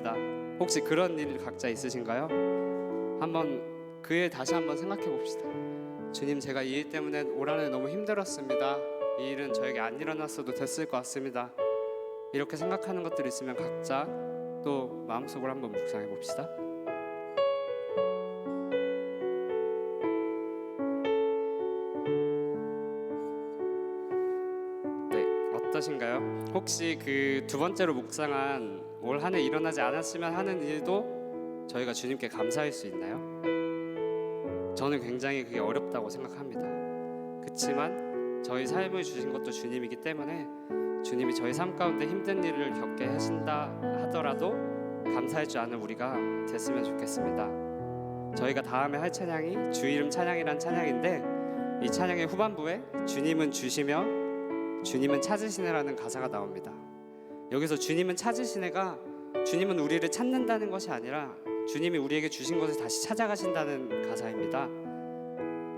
힘듭니다. 혹시 그런 일 각자 있으신가요? 한번 그 일 다시 한번 생각해 봅시다. 주님, 제가 이 일 때문에 올 한해 너무 힘들었습니다. 이 일은 저에게 안 일어났어도 됐을 것 같습니다. 이렇게 생각하는 것들이 있으면 각자 또 마음속으로 한번 묵상해 봅시다. 네, 어떠신가요? 혹시 그 두 번째로 묵상한 올 한 해 일어나지 않았으면 하는 일도 저희가 주님께 감사할 수 있나요? 저는 굉장히 그게 어렵다고 생각합니다. 그렇지만 저희 삶을 주신 것도 주님이기 때문에 주님이 저희 삶 가운데 힘든 일을 겪게 하신다 하더라도 감사할 줄 아는 우리가 됐으면 좋겠습니다. 저희가 다음에 할 찬양이 주 이름 찬양이란 찬양인데, 이 찬양의 후반부에 주님은 주시며 주님은 찾으시네라는 가사가 나옵니다. 여기서 주님은 찾으시네가 주님은 우리를 찾는다는 것이 아니라 주님이 우리에게 주신 것을 다시 찾아가신다는 가사입니다.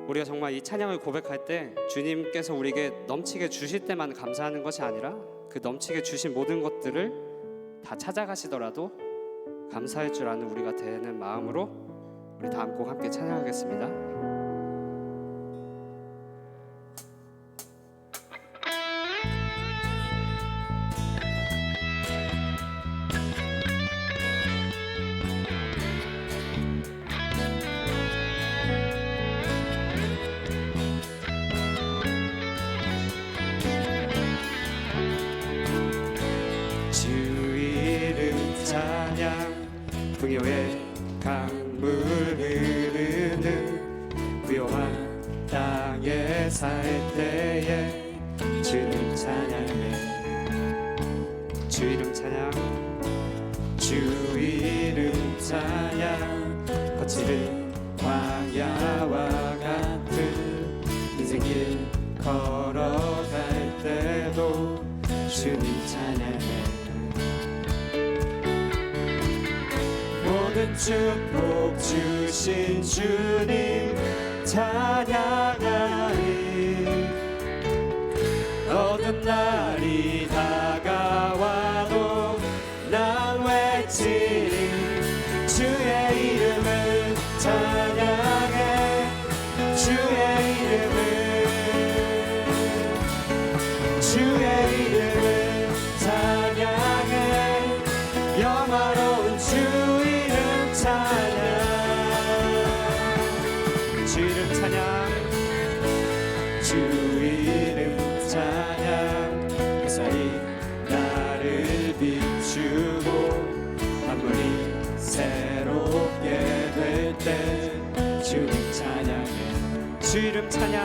우리가 정말 이 찬양을 고백할 때 주님께서 우리에게 넘치게 주실 때만 감사하는 것이 아니라 그 넘치게 주신 모든 것들을 다 찾아가시더라도 감사할 줄 아는 우리가 되는 마음으로 우리 다음 곡 함께 찬양하겠습니다. 풍요의 강물 흐르는 부요한 땅에 살 때에 주님 찬양해. 주 이름 찬양, 주 이름 찬양. 거칠은 광야와 같은 인생길 걸어갈 때도 주님 찬양해. 모든 축복 주신 주님 찬양하리. 어두운 날이 다가와도 난 외치리. 주의 이름을 찬양해. 주의 이름을, 주의 이름을 찬양해. 영화로운 주 찬양, 주 이름 찬양, 주 이름 찬양. 햇살이 나를 비추고 만물이 새롭게 될 때 주님 찬양해. 주 이름 찬양,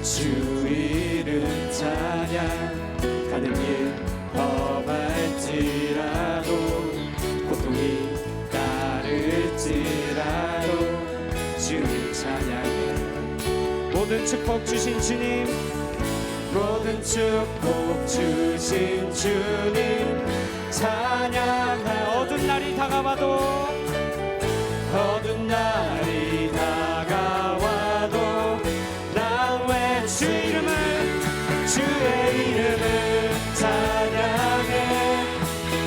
주 이름 찬양. 가는 길 험할지라도 고통이 따를지라도 주님 찬양해. 모든 축복 주신 주님, 모든 축복 주신 주님 찬양해. 어두운 날이 다가와도, 어두운 날이 다가와도 난 왜 주 이름을, 주의 이름을 찬양해.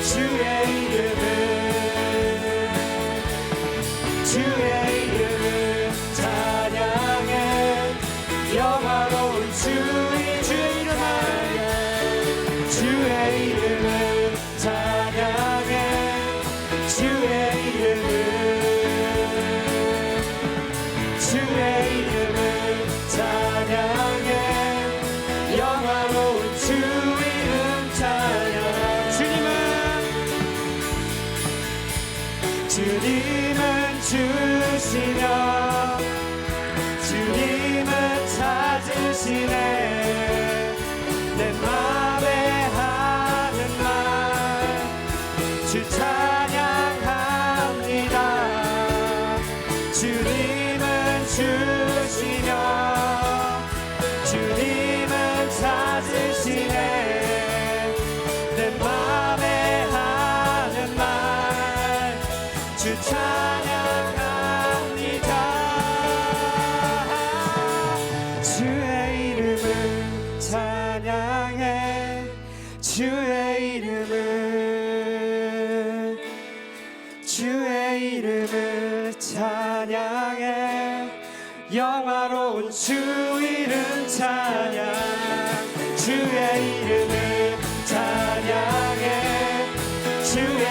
주의 이름을, 주의 이름을 찬양해. 영화로운 주의 이름을, 주의 이름을 찬양해. 주의 이름을, 주의 이름을 찬양해. 영화로운 주 이름 찬양. 주님은 주시며 주님은 찾으시네. 내 맘에 하는 말 주 찬양합니다. 주님은 주시며 주님은 찾으시네. 내 맘에 하는 말 주 찬양합니다. 주의 이름을 찬양해. 주의 이름을 찬양해 영화로운 주 이름 찬양 주의 이름을 찬양해 주의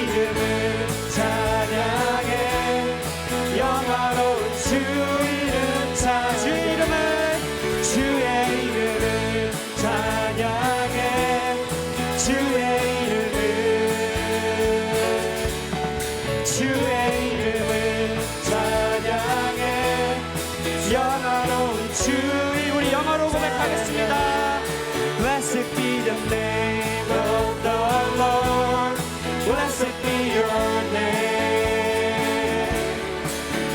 이름을 찬양해 영화로운 주 이름 주의 이름을 찬양해 주의 이름을 찬양해 영화로운 주 우리 영어로 고백하겠습니다. Blessed be the name of the Lord. Blessed be your name.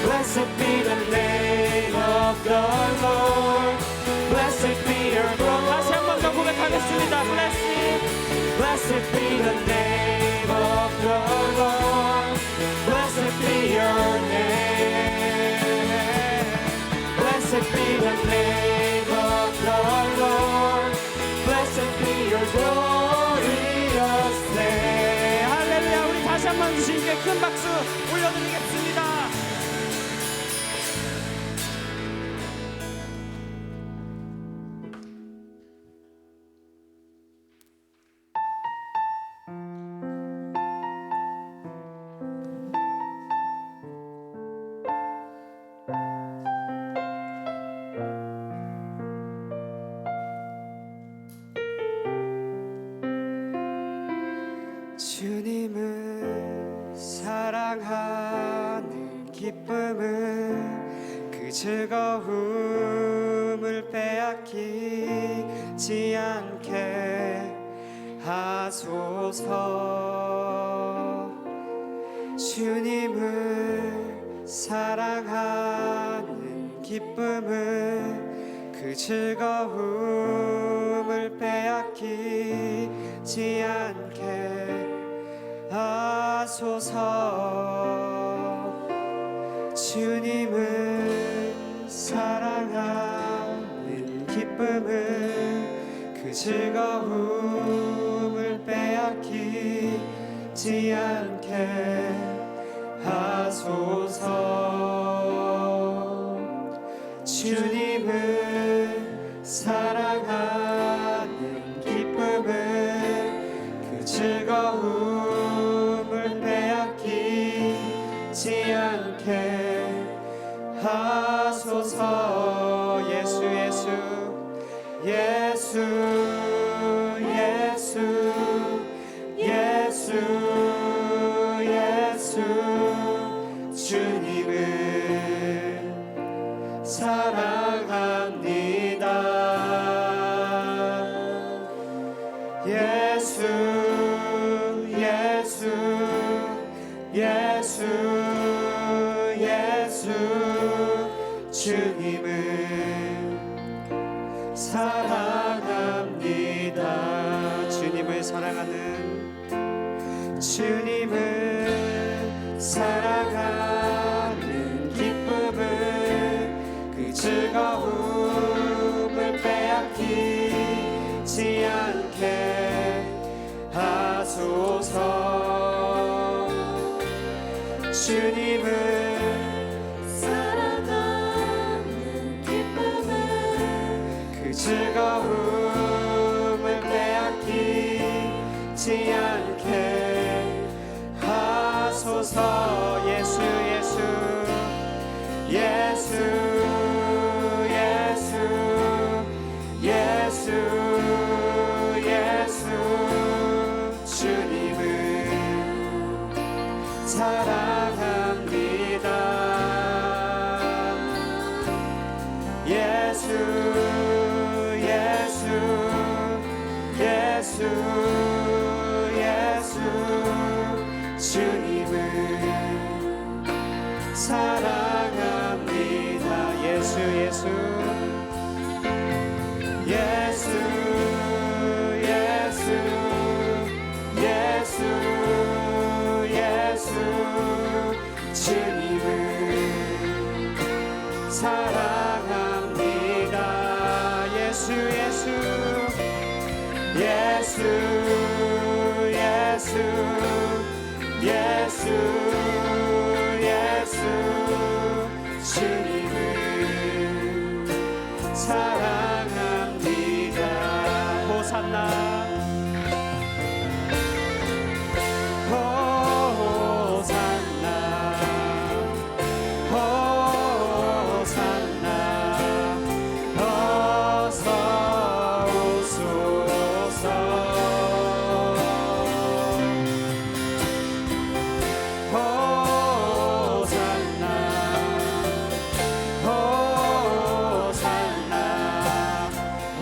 Blessed be the name of the Lord. Blessed be your name. 다시 한 번 더 고백하겠습니다. Blessed be the name of the Lord. Blessed be your name. Blessed be the name of the Lord. Blessed be your glorious name. 할렐루야. 우리 다시 한번 주님께 큰 박수 올려드리겠습니다. 주님을 사랑하는 기쁨을 그 즐거움을 빼앗기지 않게 하소서. 주님을 사랑하는 기쁨을 그 즐거움을 빼앗기지 않게 하소서. 주님을 사랑하는 기쁨을 그 즐거움을 빼앗기지 않게 하소서. 주님을 사랑하는 기쁨을 그 즐거움을 빼앗기지 않게 하소서. 예수 예수 예수 예수 예수 예수 주님을 사랑합니다. 예수 예수 예수 예수 주님을 사랑합니다. 주님을 사랑하는 주님을 사랑하는 기쁨을 그 즐거움을 빼앗기지 않게 하소서. 주님을 즐거움을 빼앗기지 않게 하소서. 예수 예수 예수 예수 예수 예수 주님을 사랑합니다. 예수 예수 예수 주님을 사랑합니다. 예수 예수 예수 예수 예수 예수 주님을 사랑합니다. 예수 예수 예수 예수 예수 예수 주님을 사랑합니다. 호산나 호산나 호산나 어서 오소서. 호산나 호산나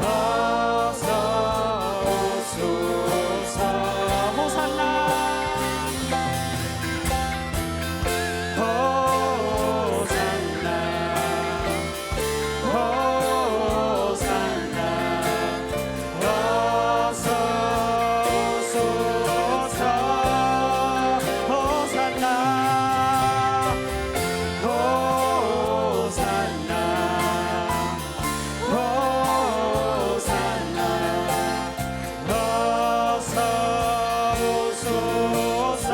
어서 오소서. 호산나 호산나 호산나 어서 오소서. 호산나 호산나 호산나 어서 오소서.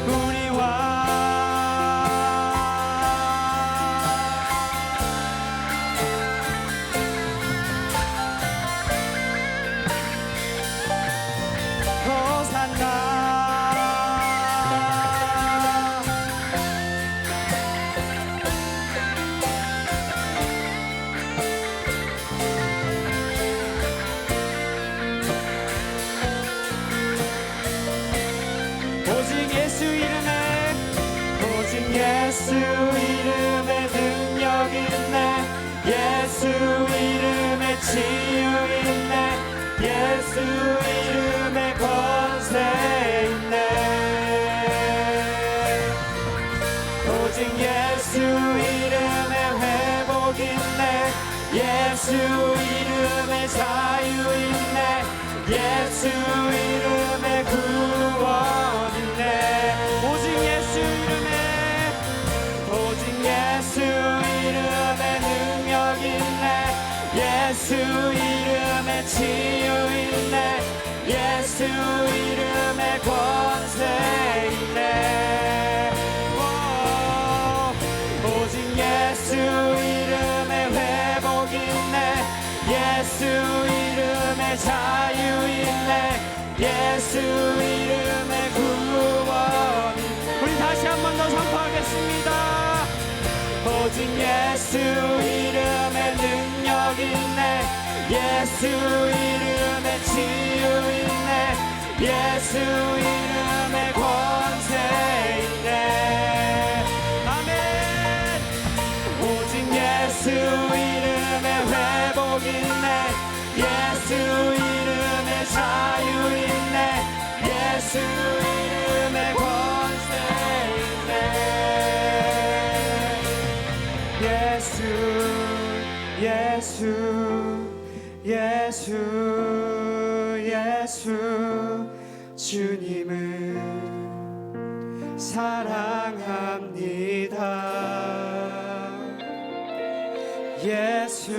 우리 왕 오직 예수 이름에 능력 있네. 예수 이름에 치유 있네. 예수 이름에 권세 있네. 오직 예수 이름에 회복 있네. 예수 이름에 자유 있네. 예수 이름에 구원 있네. 오직 예수 이름에 능력 있네. 예수 이름에 치유 있네. 예수 이름에 권세 있네. 오직 예수 이름에 회복 있네. 예수 이름에 자유 있네. 예수 이름에 구원 있네. 우리 다시 한 번 더 선포하겠습니다. 오직 예수 이름에 능력 있네. 예수 이름에 치유 있네. 예수 이름에 권세 있네. 아멘. 오직 예수 이름에 회복 있네. 예수 이름에 자유 있네. 예수 이름에 권세 있네. 예수 주님을 사랑합니다. 예수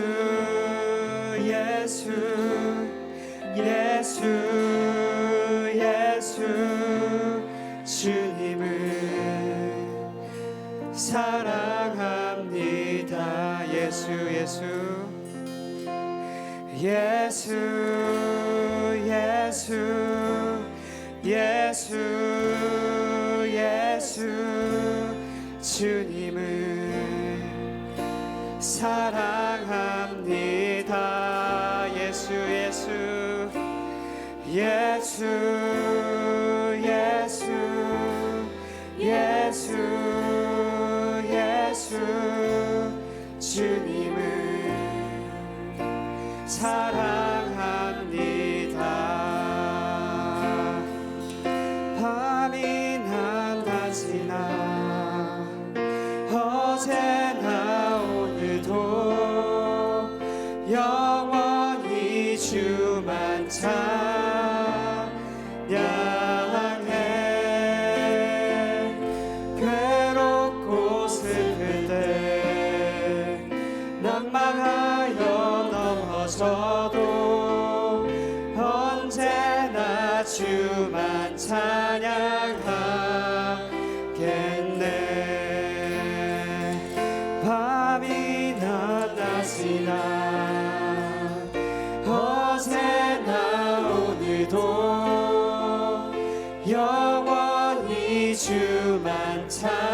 주님을 사랑합니다. 예수 주님을 사랑합니다. 예수 주님을 사랑합니다. 밤이나 낮이나 어제나 오늘도 영원히 주만 찬양해. 괴롭고 슬플 때 난망하여 넘어져도 언제 주만 찬양하겠네. 밤이나 낮이나 어제나 오늘도 영원히 주만 찬양해.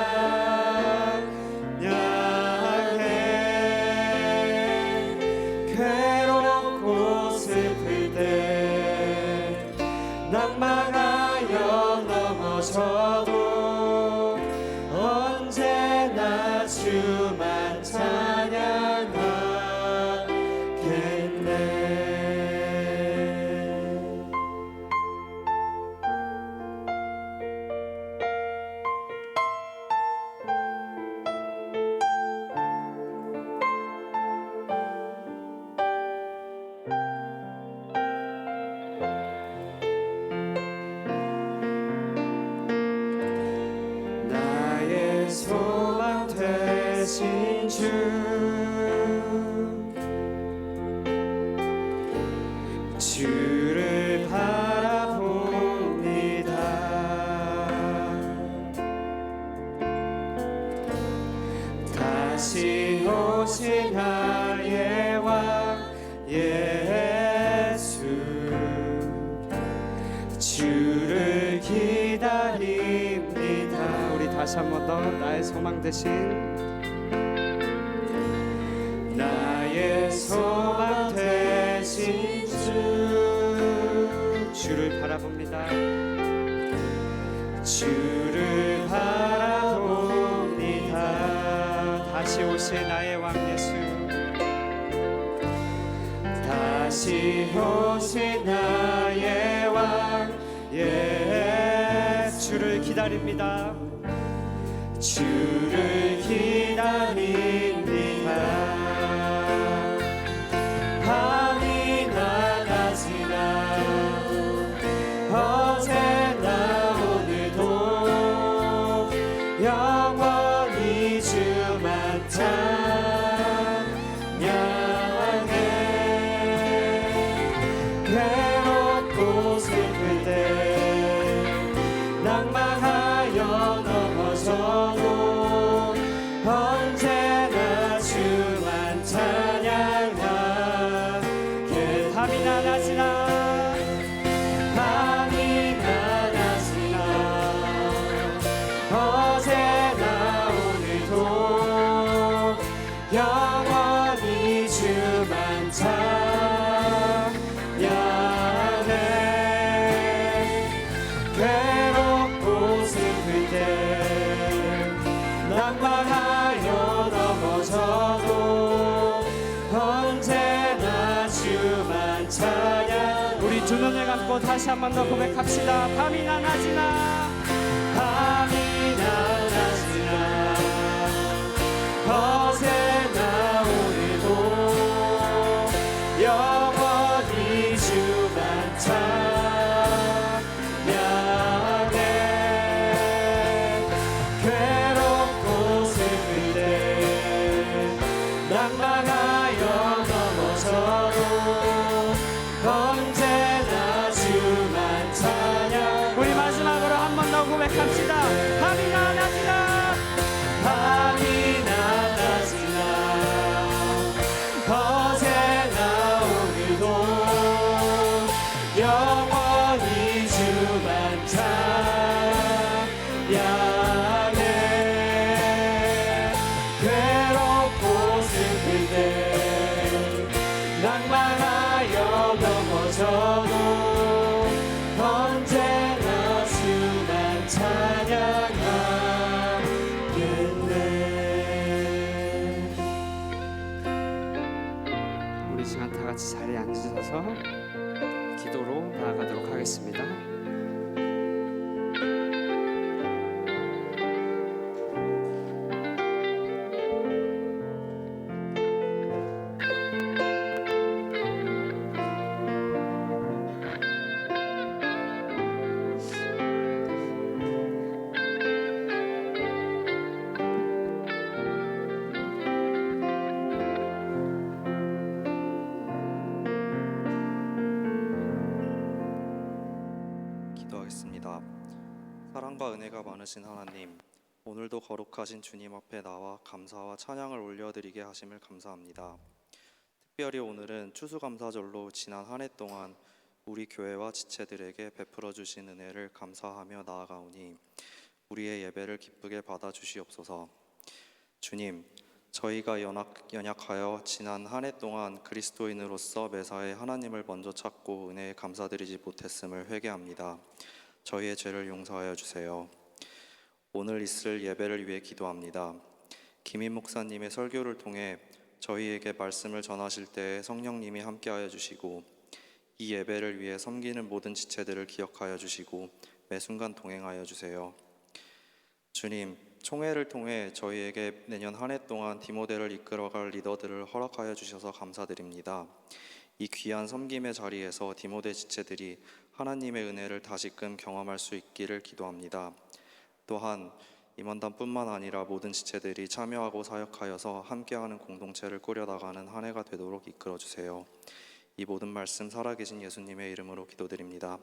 괴롭고 슬플 때 낭망하여 넘어져도 언제나 주만 찬양하겠네. 나의 소망 되신 주, 주를 바라봅니다. 다시 오신 나의 왕 예수, 주를 기다립니다. 우리 다시 한 번 더 나의 소망 되신, 나의 소망 되신 주, 주를 바라봅니다. 주를 바라봅니다. 다시 오실 나의 왕 예수, 다시 오실 나의 왕 예수, 주를 기다립니다. 주를 기다립니다. 밤이나 낮이나 어제나 오늘도 영원히 주만 찬양해. 괴롭고 슬플 때 낭망하여 넘어져도 언제나 주만 찬양하게. 밤이나 낮이나 밤이나 낮이나 어제나 오늘도 영원히 주만 찬양해. 괴롭고 슬플 때 낭망하여 넘어져도 언제나 주만 찬양. 우리 두 눈을 감고 다시 한 번 더 고백합시다. 밤이나 낮이나 밤이나 낮이나 어제나 오늘도 영원히 주만 찬양해. 괴롭고 슬플 때 낭망하여 넘어져도 언제나 주만 찬양. 우리 마지막으로 한 번 더 고백합시다. 밤이나 낮이나 밤이나 낮이나 어제나 오늘도 영원히 주만 찬양해. 괴롭고 슬플 때 낭망하여 넘어져도 언제나 주만 찬양하겠네. 우리 시간 다 같이 자리에 앉으셔서 기도로 나아가도록 하겠습니다. 사랑과 은혜가 많으신 하나님, 오늘도 거룩하신 주님 앞에 나와 감사와 찬양을 올려드리게 하심을 감사합니다. 특별히 오늘은 추수감사절로 지난 한 해 동안 우리 교회와 지체들에게 베풀어 주신 은혜를 감사하며 나아가오니 우리의 예배를 기쁘게 받아 주시옵소서. 주님, 저희가 연약하여 지난 한 해 동안 그리스도인으로서 매사에 하나님을 먼저 찾고 은혜에 감사드리지 못했음을 회개합니다. 저희의 죄를 용서하여 주세요. 오늘 있을 예배를 위해 기도합니다. 김인 목사님의 설교를 통해 저희에게 말씀을 전하실 때 성령님이 함께하여 주시고 이 예배를 위해 섬기는 모든 지체들을 기억하여 주시고 매 순간 동행하여 주세요. 주님, 총회를 통해 저희에게 내년 한 해 동안 디모데를 이끌어갈 리더들을 허락하여 주셔서 감사드립니다. 이 귀한 섬김의 자리에서 디모데 지체들이 하나님의 은혜를 다시금 경험할 수 있기를 기도합니다. 또한 임원단뿐만 아니라 모든 지체들이 참여하고 사역하여서 함께하는 공동체를 꾸려나가는 한 해가 되도록 이끌어주세요. 이 모든 말씀 살아계신 예수님의 이름으로 기도드립니다.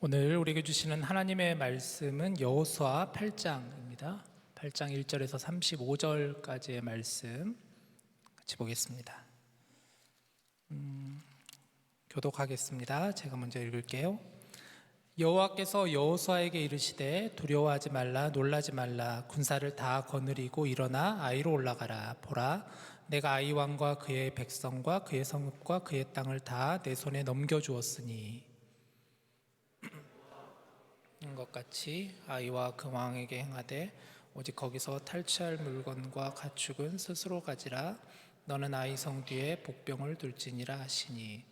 오늘 우리에게 주시는 하나님의 말씀은 여호수아 8장입니다. 8장 1절에서 35절까지의 말씀 같이 보겠습니다. 교독하겠습니다. 제가 먼저 읽을게요. 여호와께서 여호수아에게 이르시되 두려워하지 말라 놀라지 말라 군사를 다 거느리고 일어나 아이로 올라가라. 보라 내가 아이 왕과 그의 백성과 그의 성읍과 그의 땅을 다 내 손에 넘겨주었으니 것 같이 아이와 그 왕에게 행하되 오직 거기서 탈취할 물건과 가축은 스스로 가지라. 너는 아이 성 뒤에 복병을 둘지니라 하시니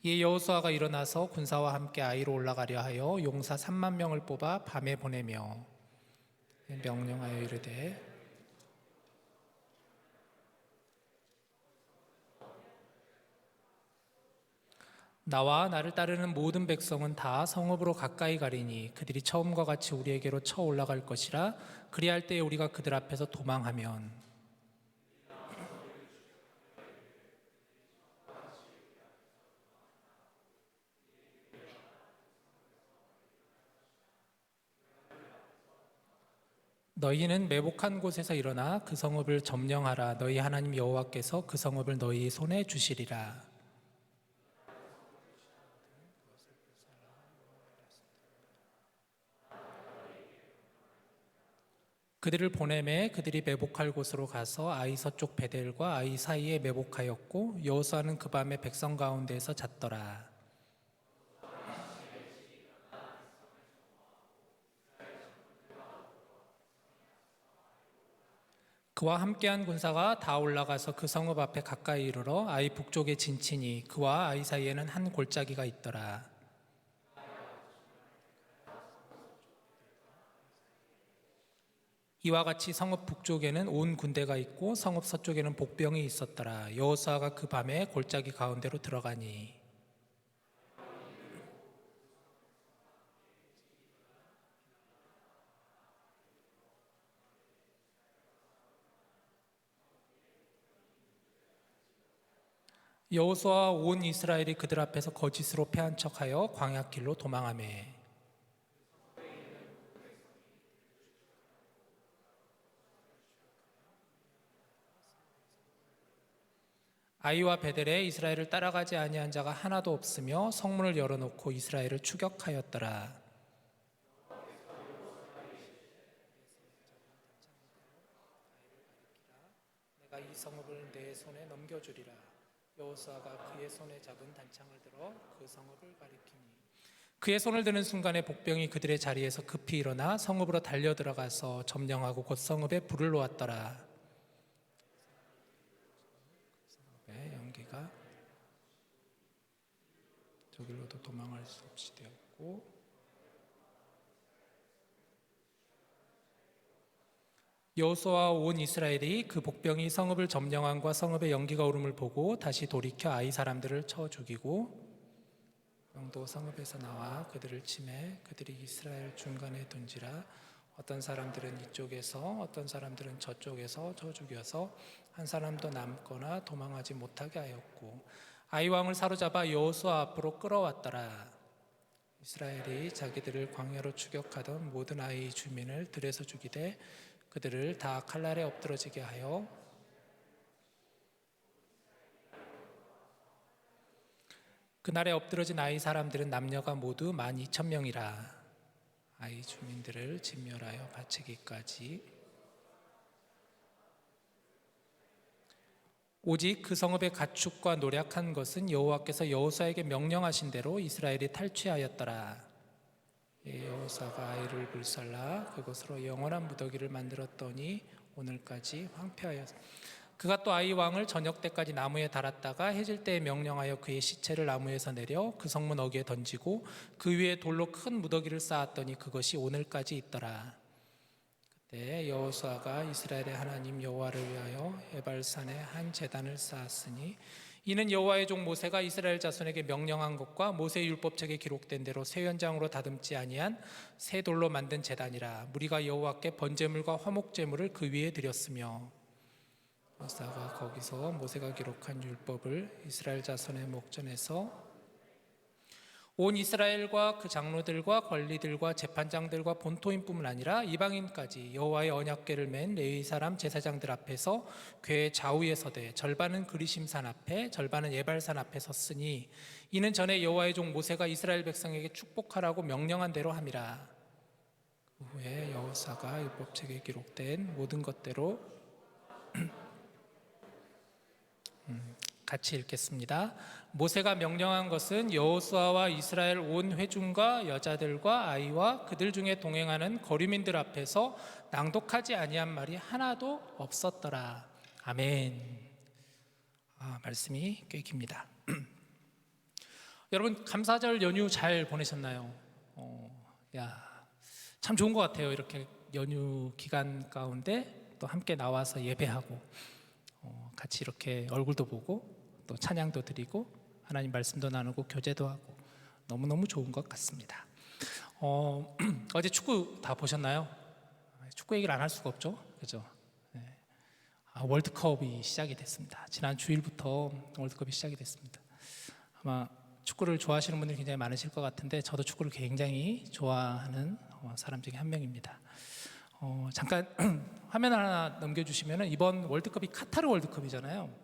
이에 여호수아가 일어나서 군사와 함께 아이로 올라가려 하여 용사 3만 명을 뽑아 밤에 보내며 명령하여 이르되 나와 나를 따르는 모든 백성은 다 성읍으로 가까이 가리니 그들이 처음과 같이 우리에게로 쳐 올라갈 것이라. 그리할 때에 우리가 그들 앞에서 도망하면 너희는 매복한 곳에서 일어나 그 성읍을 점령하라. 너희 하나님 여호와께서 그 성읍을 너희 손에 주시리라. 그들을 보내매 그들이 매복할 곳으로 가서 아이 서쪽 베델과 아이 사이에 매복하였고 여호수아는 그 밤에 백성 가운데에서 잤더라. 그와 함께한 군사가 다 올라가서 그 성읍 앞에 가까이 이르러 아이 북쪽에 진치니 그와 아이 사이에는 한 골짜기가 있더라. 이와 같이 성읍 북쪽에는 온 군대가 있고 성읍 서쪽에는 복병이 있었더라. 여호수아가 그 밤에 골짜기 가운데로 들어가니 여호수아와 온 이스라엘이 그들 앞에서 거짓으로 패한 척하여 광야길로 도망하매 아이와 베델에 이스라엘을 따라가지 아니한 자가 하나도 없으며 성문을 열어놓고 이스라엘을 추격하였더라. 내가 이 성읍을 내 손에 넘겨주리라. 여호수아가 그의 손에 잡은 단창을 들어 그 성읍을 가리키니 그의 손을 드는 순간에 복병이 그들의 자리에서 급히 일어나 성읍으로 달려 들어가서 점령하고 곧 성읍에 불을 놓았더라. 연기가 저길로도 도망할 수 없이 되었고 여호수아와 온 이스라엘이 그 복병이 성읍을 점령함과 성읍의 연기가 오름을 보고 다시 돌이켜 아이 사람들을 쳐 죽이고 병도 성읍에서 나와 그들을 치매 그들이 이스라엘 중간에 둔지라. 어떤 사람들은 이쪽에서 어떤 사람들은 저쪽에서 쳐 죽여서 한 사람도 남거나 도망하지 못하게 하였고 아이 왕을 사로잡아 여호수아 앞으로 끌어왔더라. 이스라엘이 자기들을 광야로 추격하던 모든 아이 주민을 들에서 죽이되 그들을 다 칼날에 엎드러지게 하여 그날에 엎드러진 아이 사람들은 남녀가 모두 12,000명이라. 아이 주민들을 진멸하여 바치기까지. 오직 그 성읍의 가축과 노략한 것은 여호와께서 여호수아에게 명령하신 대로 이스라엘이 탈취하였더라. 여호수아가 아이를 불살라 그곳으로 영원한 무더기를 만들었더니 오늘까지 황폐하였다. 그가 또 아이 왕을 저녁 때까지 나무에 달았다가 해질 때에 명령하여 그의 시체를 나무에서 내려 그 성문 어귀에 던지고 그 위에 돌로 큰 무더기를 쌓았더니 그것이 오늘까지 있더라. 그때 여호수아가 이스라엘의 하나님 여호와를 위하여 에발산에 한 제단을 쌓았으니 이는 여호와의 종 모세가 이스라엘 자손에게 명령한 것과 모세의 율법책에 기록된 대로 새 현장으로 다듬지 아니한 새 돌로 만든 제단이라. 무리가 여호와께 번제물과 화목제물을 그 위에 드렸으며 여호수아가 거기서 모세가 기록한 율법을 이스라엘 자손의 목전에서 온 이스라엘과 그 장로들과 관리들과 재판장들과 본토인뿐만 아니라 이방인까지 여호와의 언약궤를 맨 레위 사람 제사장들 앞에서 궤의 좌우에 서되 절반은 그리심산 앞에 절반은 예발산 앞에 섰으니 이는 전에 여호와의 종 모세가 이스라엘 백성에게 축복하라고 명령한 대로 함이라. 그 후에 여호수아가 율법책에 기록된 모든 것대로 같이 읽겠습니다. 모세가 명령한 것은 여호수아와 이스라엘 온 회중과 여자들과 아이와 그들 중에 동행하는 거류민들 앞에서 낭독하지 아니한 말이 하나도 없었더라. 아멘. 말씀이 꽤 깁니다. 여러분 감사절 연휴 잘 보내셨나요? 참 좋은 것 같아요. 이렇게 연휴 기간 가운데 또 함께 나와서 예배하고 같이 이렇게 얼굴도 보고 또 찬양도 드리고 하나님 말씀도 나누고 교제도 하고 너무너무 좋은 것 같습니다. 어제 축구 다 보셨나요? 축구 얘기를 안 할 수가 없죠, 그죠? 네. 월드컵이 시작이 됐습니다. 지난 주일부터 월드컵이 시작이 됐습니다. 아마 축구를 좋아하시는 분들이 굉장히 많으실 것 같은데 저도 축구를 굉장히 좋아하는 사람 중에 한 명입니다. 잠깐 화면 하나 넘겨주시면 이번 월드컵이 카타르 월드컵이잖아요.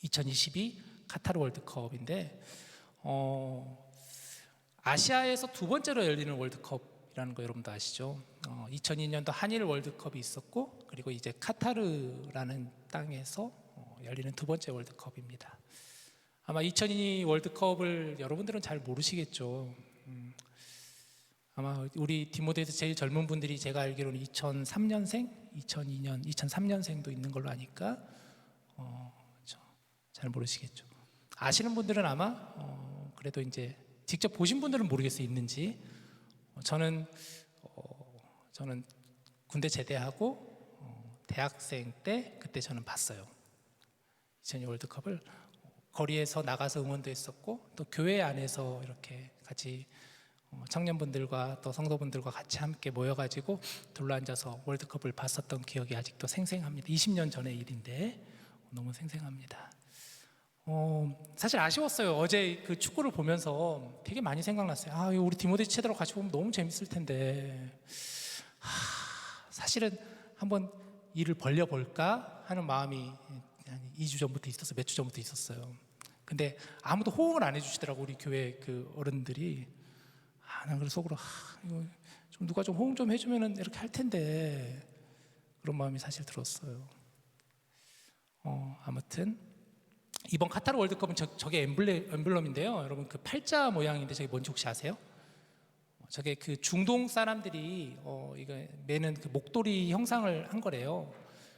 2022 카타르 월드컵인데 아시아에서 두 번째로 열리는 월드컵이라는 거 여러분도 아시죠? 2002년도 한일 월드컵이 있었고 그리고 이제 카타르라는 땅에서 열리는 두 번째 월드컵입니다. 아마 2002 월드컵을 여러분들은 잘 모르시겠죠. 아마 우리 디모데에서 제일 젊은 분들이 제가 알기로는 2003년생, 2002년, 2003년생도 있는 걸로 아니까 잘 모르시겠죠. 아시는 분들은 아마 그래도 이제 직접 보신 분들은 모르겠어요, 있는지. 저는 군대 제대하고 대학생 때 그때 저는 봤어요. 2002 월드컵을 거리에서 나가서 응원도 했었고 또 교회 안에서 이렇게 같이 청년분들과 또 성도분들과 같이 함께 모여가지고 둘러앉아서 월드컵을 봤었던 기억이 아직도 생생합니다. 20년 전의 일인데 너무 생생합니다. 사실 아쉬웠어요. 어제 그 축구를 보면서 되게 많이 생각났어요. 우리 디모데 체대로 같이 보면 너무 재밌을 텐데 사실은 한번 일을 벌려볼까 하는 마음이 한 2주 전부터 있었어요. 몇 주 전부터 있었어요. 근데 아무도 호응을 안 해주시더라고 우리 교회 그 어른들이. 난 그래서 속으로 이거 좀 누가 좀 호응 좀 해주면 이렇게 할 텐데 그런 마음이 사실 들었어요. 아무튼 이번 카타르 월드컵은 저게 엠블럼인데요. 여러분 그 팔자 모양인데 저게 뭔지 혹시 아세요? 저게 그 중동 사람들이 이거 매는 그 목도리 형상을 한 거래요.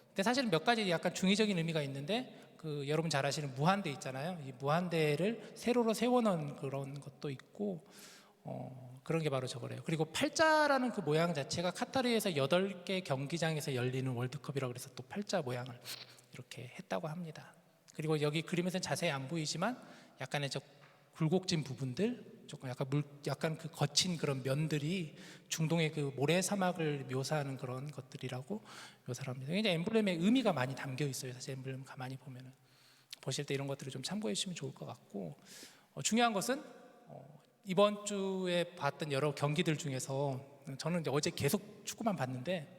근데 사실은 몇 가지 약간 중의적인 의미가 있는데 그 여러분 잘 아시는 무한대 있잖아요. 이 무한대를 세로로 세워놓은 그런 것도 있고 그런 게 바로 저거래요. 그리고 팔자라는 그 모양 자체가 카타르에서 8개 경기장에서 열리는 월드컵이라고 그래서 또 팔자 모양을 이렇게 했다고 합니다. 그리고 여기 그림에서는 자세히 안 보이지만 약간의 저 굴곡진 부분들, 조금 약간 그 거친 그런 면들이 중동의 그 모래 사막을 묘사하는 그런 것들이라고 묘사를 합니다. 굉장히 엠블렘에 의미가 많이 담겨 있어요. 사실 엠블렘 가만히 보면은 보실 때 이런 것들을 좀 참고해 주시면 좋을 것 같고, 중요한 것은 이번 주에 봤던 여러 경기들 중에서 저는 이제 어제 계속 축구만 봤는데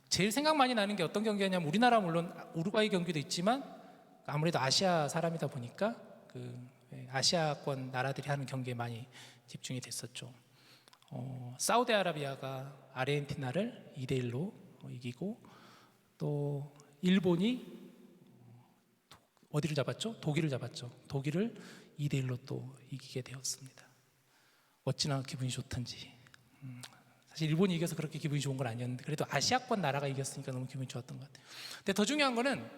제일 생각 많이 나는 게 어떤 경기였냐면, 우리나라 물론 우루과이 경기도 있지만 아무래도 아시아 사람이다 보니까 그 아시아권 나라들이 하는 경기에 많이 집중이 됐었죠. 사우디아라비아가 아르헨티나를 2대1로 이기고, 또 일본이 어디를 잡았죠? 독일을 잡았죠. 독일을 2대1로 또 이기게 되었습니다. 어찌나 기분이 좋던지. 사실 일본이 이겨서 그렇게 기분이 좋은 건 아니었는데 그래도 아시아권 나라가 이겼으니까 너무 기분이 좋았던 것 같아요. 근데 더 중요한 거는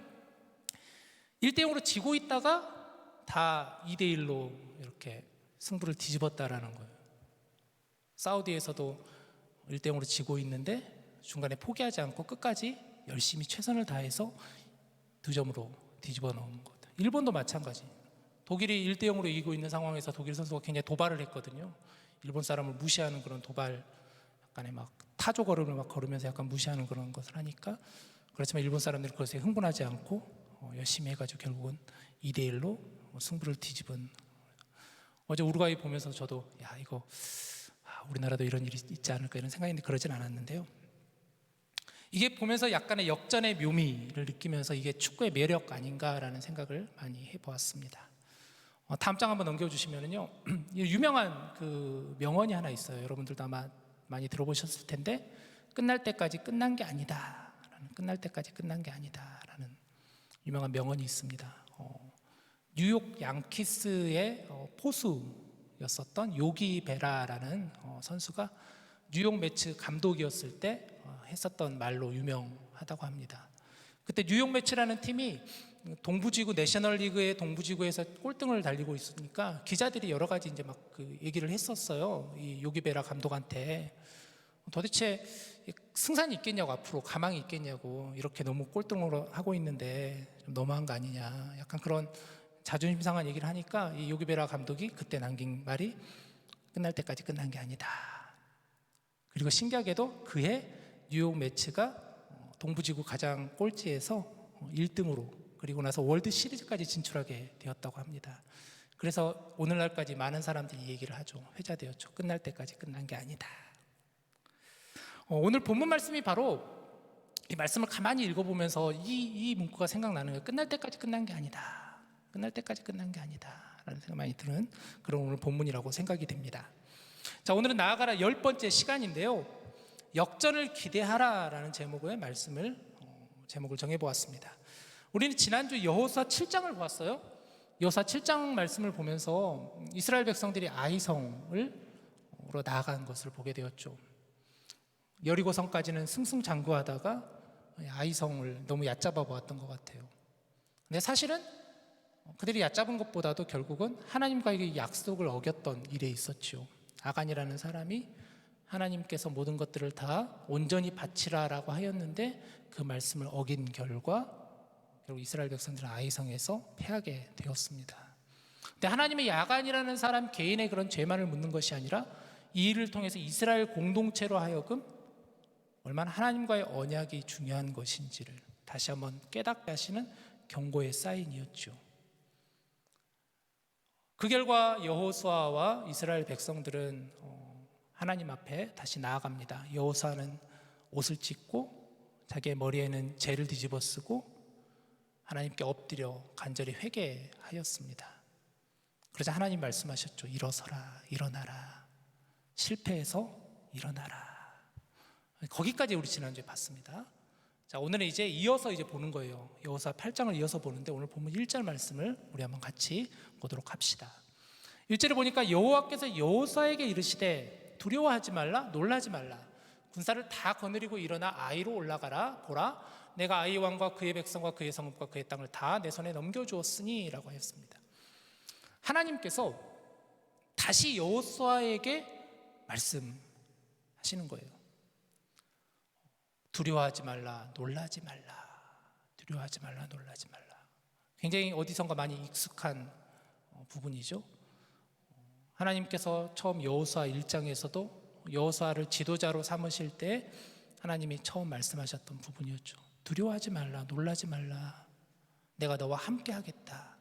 1대0으로 지고 있다가 다 2대1로 이렇게 승부를 뒤집었다라는 거예요. 사우디에서도 1대0으로 지고 있는데 중간에 포기하지 않고 끝까지 열심히 최선을 다해서 2점으로 뒤집어 놓은 것. 일본도 마찬가지. 독일이 1대0으로 이기고 있는 상황에서 독일 선수가 굉장히 도발을 했거든요. 일본 사람을 무시하는 그런 도발, 약간의 막 타조 걸음을 막 걸으면서 약간 무시하는 그런 것을 하니까, 그렇지만 일본 사람들이 그것에 흥분하지 않고 열심히 해가지고 결국은 2대1로 승부를 뒤집은. 어제 우루과이 보면서 저도 이거 우리나라도 이런 일이 있지 않을까 이런 생각인데 그러진 않았는데요. 이게 보면서 약간의 역전의 묘미를 느끼면서 이게 축구의 매력 아닌가라는 생각을 많이 해보았습니다. 다음 장 한번 넘겨주시면요, 유명한 그 명언이 하나 있어요. 여러분들도 아마 많이 들어보셨을 텐데, 끝날 때까지 끝난 게 아니다. 끝날 때까지 끝난 게 아니다라는 유명한 명언이 있습니다. 뉴욕 양키스의 포수였었던 요기 베라라는 선수가 뉴욕 매츠 감독이었을 때 했었던 말로 유명하다고 합니다. 그때 뉴욕 매츠라는 팀이 동부지구 내셔널리그의 동부지구에서 꼴등을 달리고 있으니까 기자들이 여러 가지 이제 막 그 얘기를 했었어요. 이 요기베라 감독한테 도대체 승산이 있겠냐고, 앞으로 가망이 있겠냐고, 이렇게 너무 꼴등으로 하고 있는데 좀 너무한 거 아니냐, 약간 그런 자존심 상한 얘기를 하니까 이 요기베라 감독이 그때 남긴 말이 끝날 때까지 끝난 게 아니다. 그리고 신기하게도 그해 뉴욕 매츠가 동부지구 가장 꼴찌에서 1등으로, 그리고 나서 월드 시리즈까지 진출하게 되었다고 합니다. 그래서 오늘날까지 많은 사람들이 이 얘기를 하죠. 회자되었죠. 끝날 때까지 끝난 게 아니다. 오늘 본문 말씀이 바로 이 말씀을 가만히 읽어보면서 이 문구가 생각나는 거예요. 끝날 때까지 끝난 게 아니다. 끝날 때까지 끝난 게 아니다 라는 생각 많이 드는 그런 오늘 본문이라고 생각이 됩니다. 자, 오늘은 나아가라 10번째 시간인데요, 역전을 기대하라 라는 제목의 제목을 정해보았습니다. 우리는 지난주 여호수아 7장을 보았어요. 여호수아 7장 말씀을 보면서 이스라엘 백성들이 아이성으로 나아간 것을 보게 되었죠. 여리고성까지는 승승장구하다가 아이성을 너무 얕잡아 보았던 것 같아요. 근데 사실은 그들이 얕잡은 것보다도 결국은 하나님과의 약속을 어겼던 일에 있었죠. 아간이라는 사람이 하나님께서 모든 것들을 다 온전히 바치라라고 하였는데 그 말씀을 어긴 결과 결국 이스라엘 백성들은 아이성에서 패하게 되었습니다. 근데 하나님의 아간이라는 사람 개인의 그런 죄만을 묻는 것이 아니라 이 일을 통해서 이스라엘 공동체로 하여금 얼마나 하나님과의 언약이 중요한 것인지를 다시 한번 깨닫게 하시는 경고의 사인이었죠. 그 결과 여호수아와 이스라엘 백성들은 하나님 앞에 다시 나아갑니다. 여호수아는 옷을 찢고 자기의 머리에는 재를 뒤집어 쓰고 하나님께 엎드려 간절히 회개하였습니다. 그러자 하나님 말씀하셨죠. 일어서라, 일어나라. 실패해서 일어나라. 거기까지 우리 지난주에 봤습니다. 자, 오늘은 이제 이어서 보는 거예요. 여호수아 8장을 이어서 보는데 오늘 본문 1절 말씀을 우리 한번 같이 보도록 합시다. 1절에 보니까 여호와께서 여호수아에게 이르시되 두려워하지 말라, 놀라지 말라. 군사를 다 거느리고 일어나 아이로 올라가라. 보라, 내가 아이 왕과 그의 백성과 그의 성읍과 그의 땅을 다 내 손에 넘겨주었으니 라고 하였습니다. 하나님께서 다시 여호수아에게 말씀하시는 거예요. 두려워하지 말라, 놀라지 말라. 두려워하지 말라, 놀라지 말라. 굉장히 어디선가 많이 익숙한 부분이죠. 하나님께서 처음 여호수아 1장에서도 여호수아를 지도자로 삼으실 때 하나님이 처음 말씀하셨던 부분이었죠. 두려워하지 말라, 놀라지 말라. 내가 너와 함께 하겠다.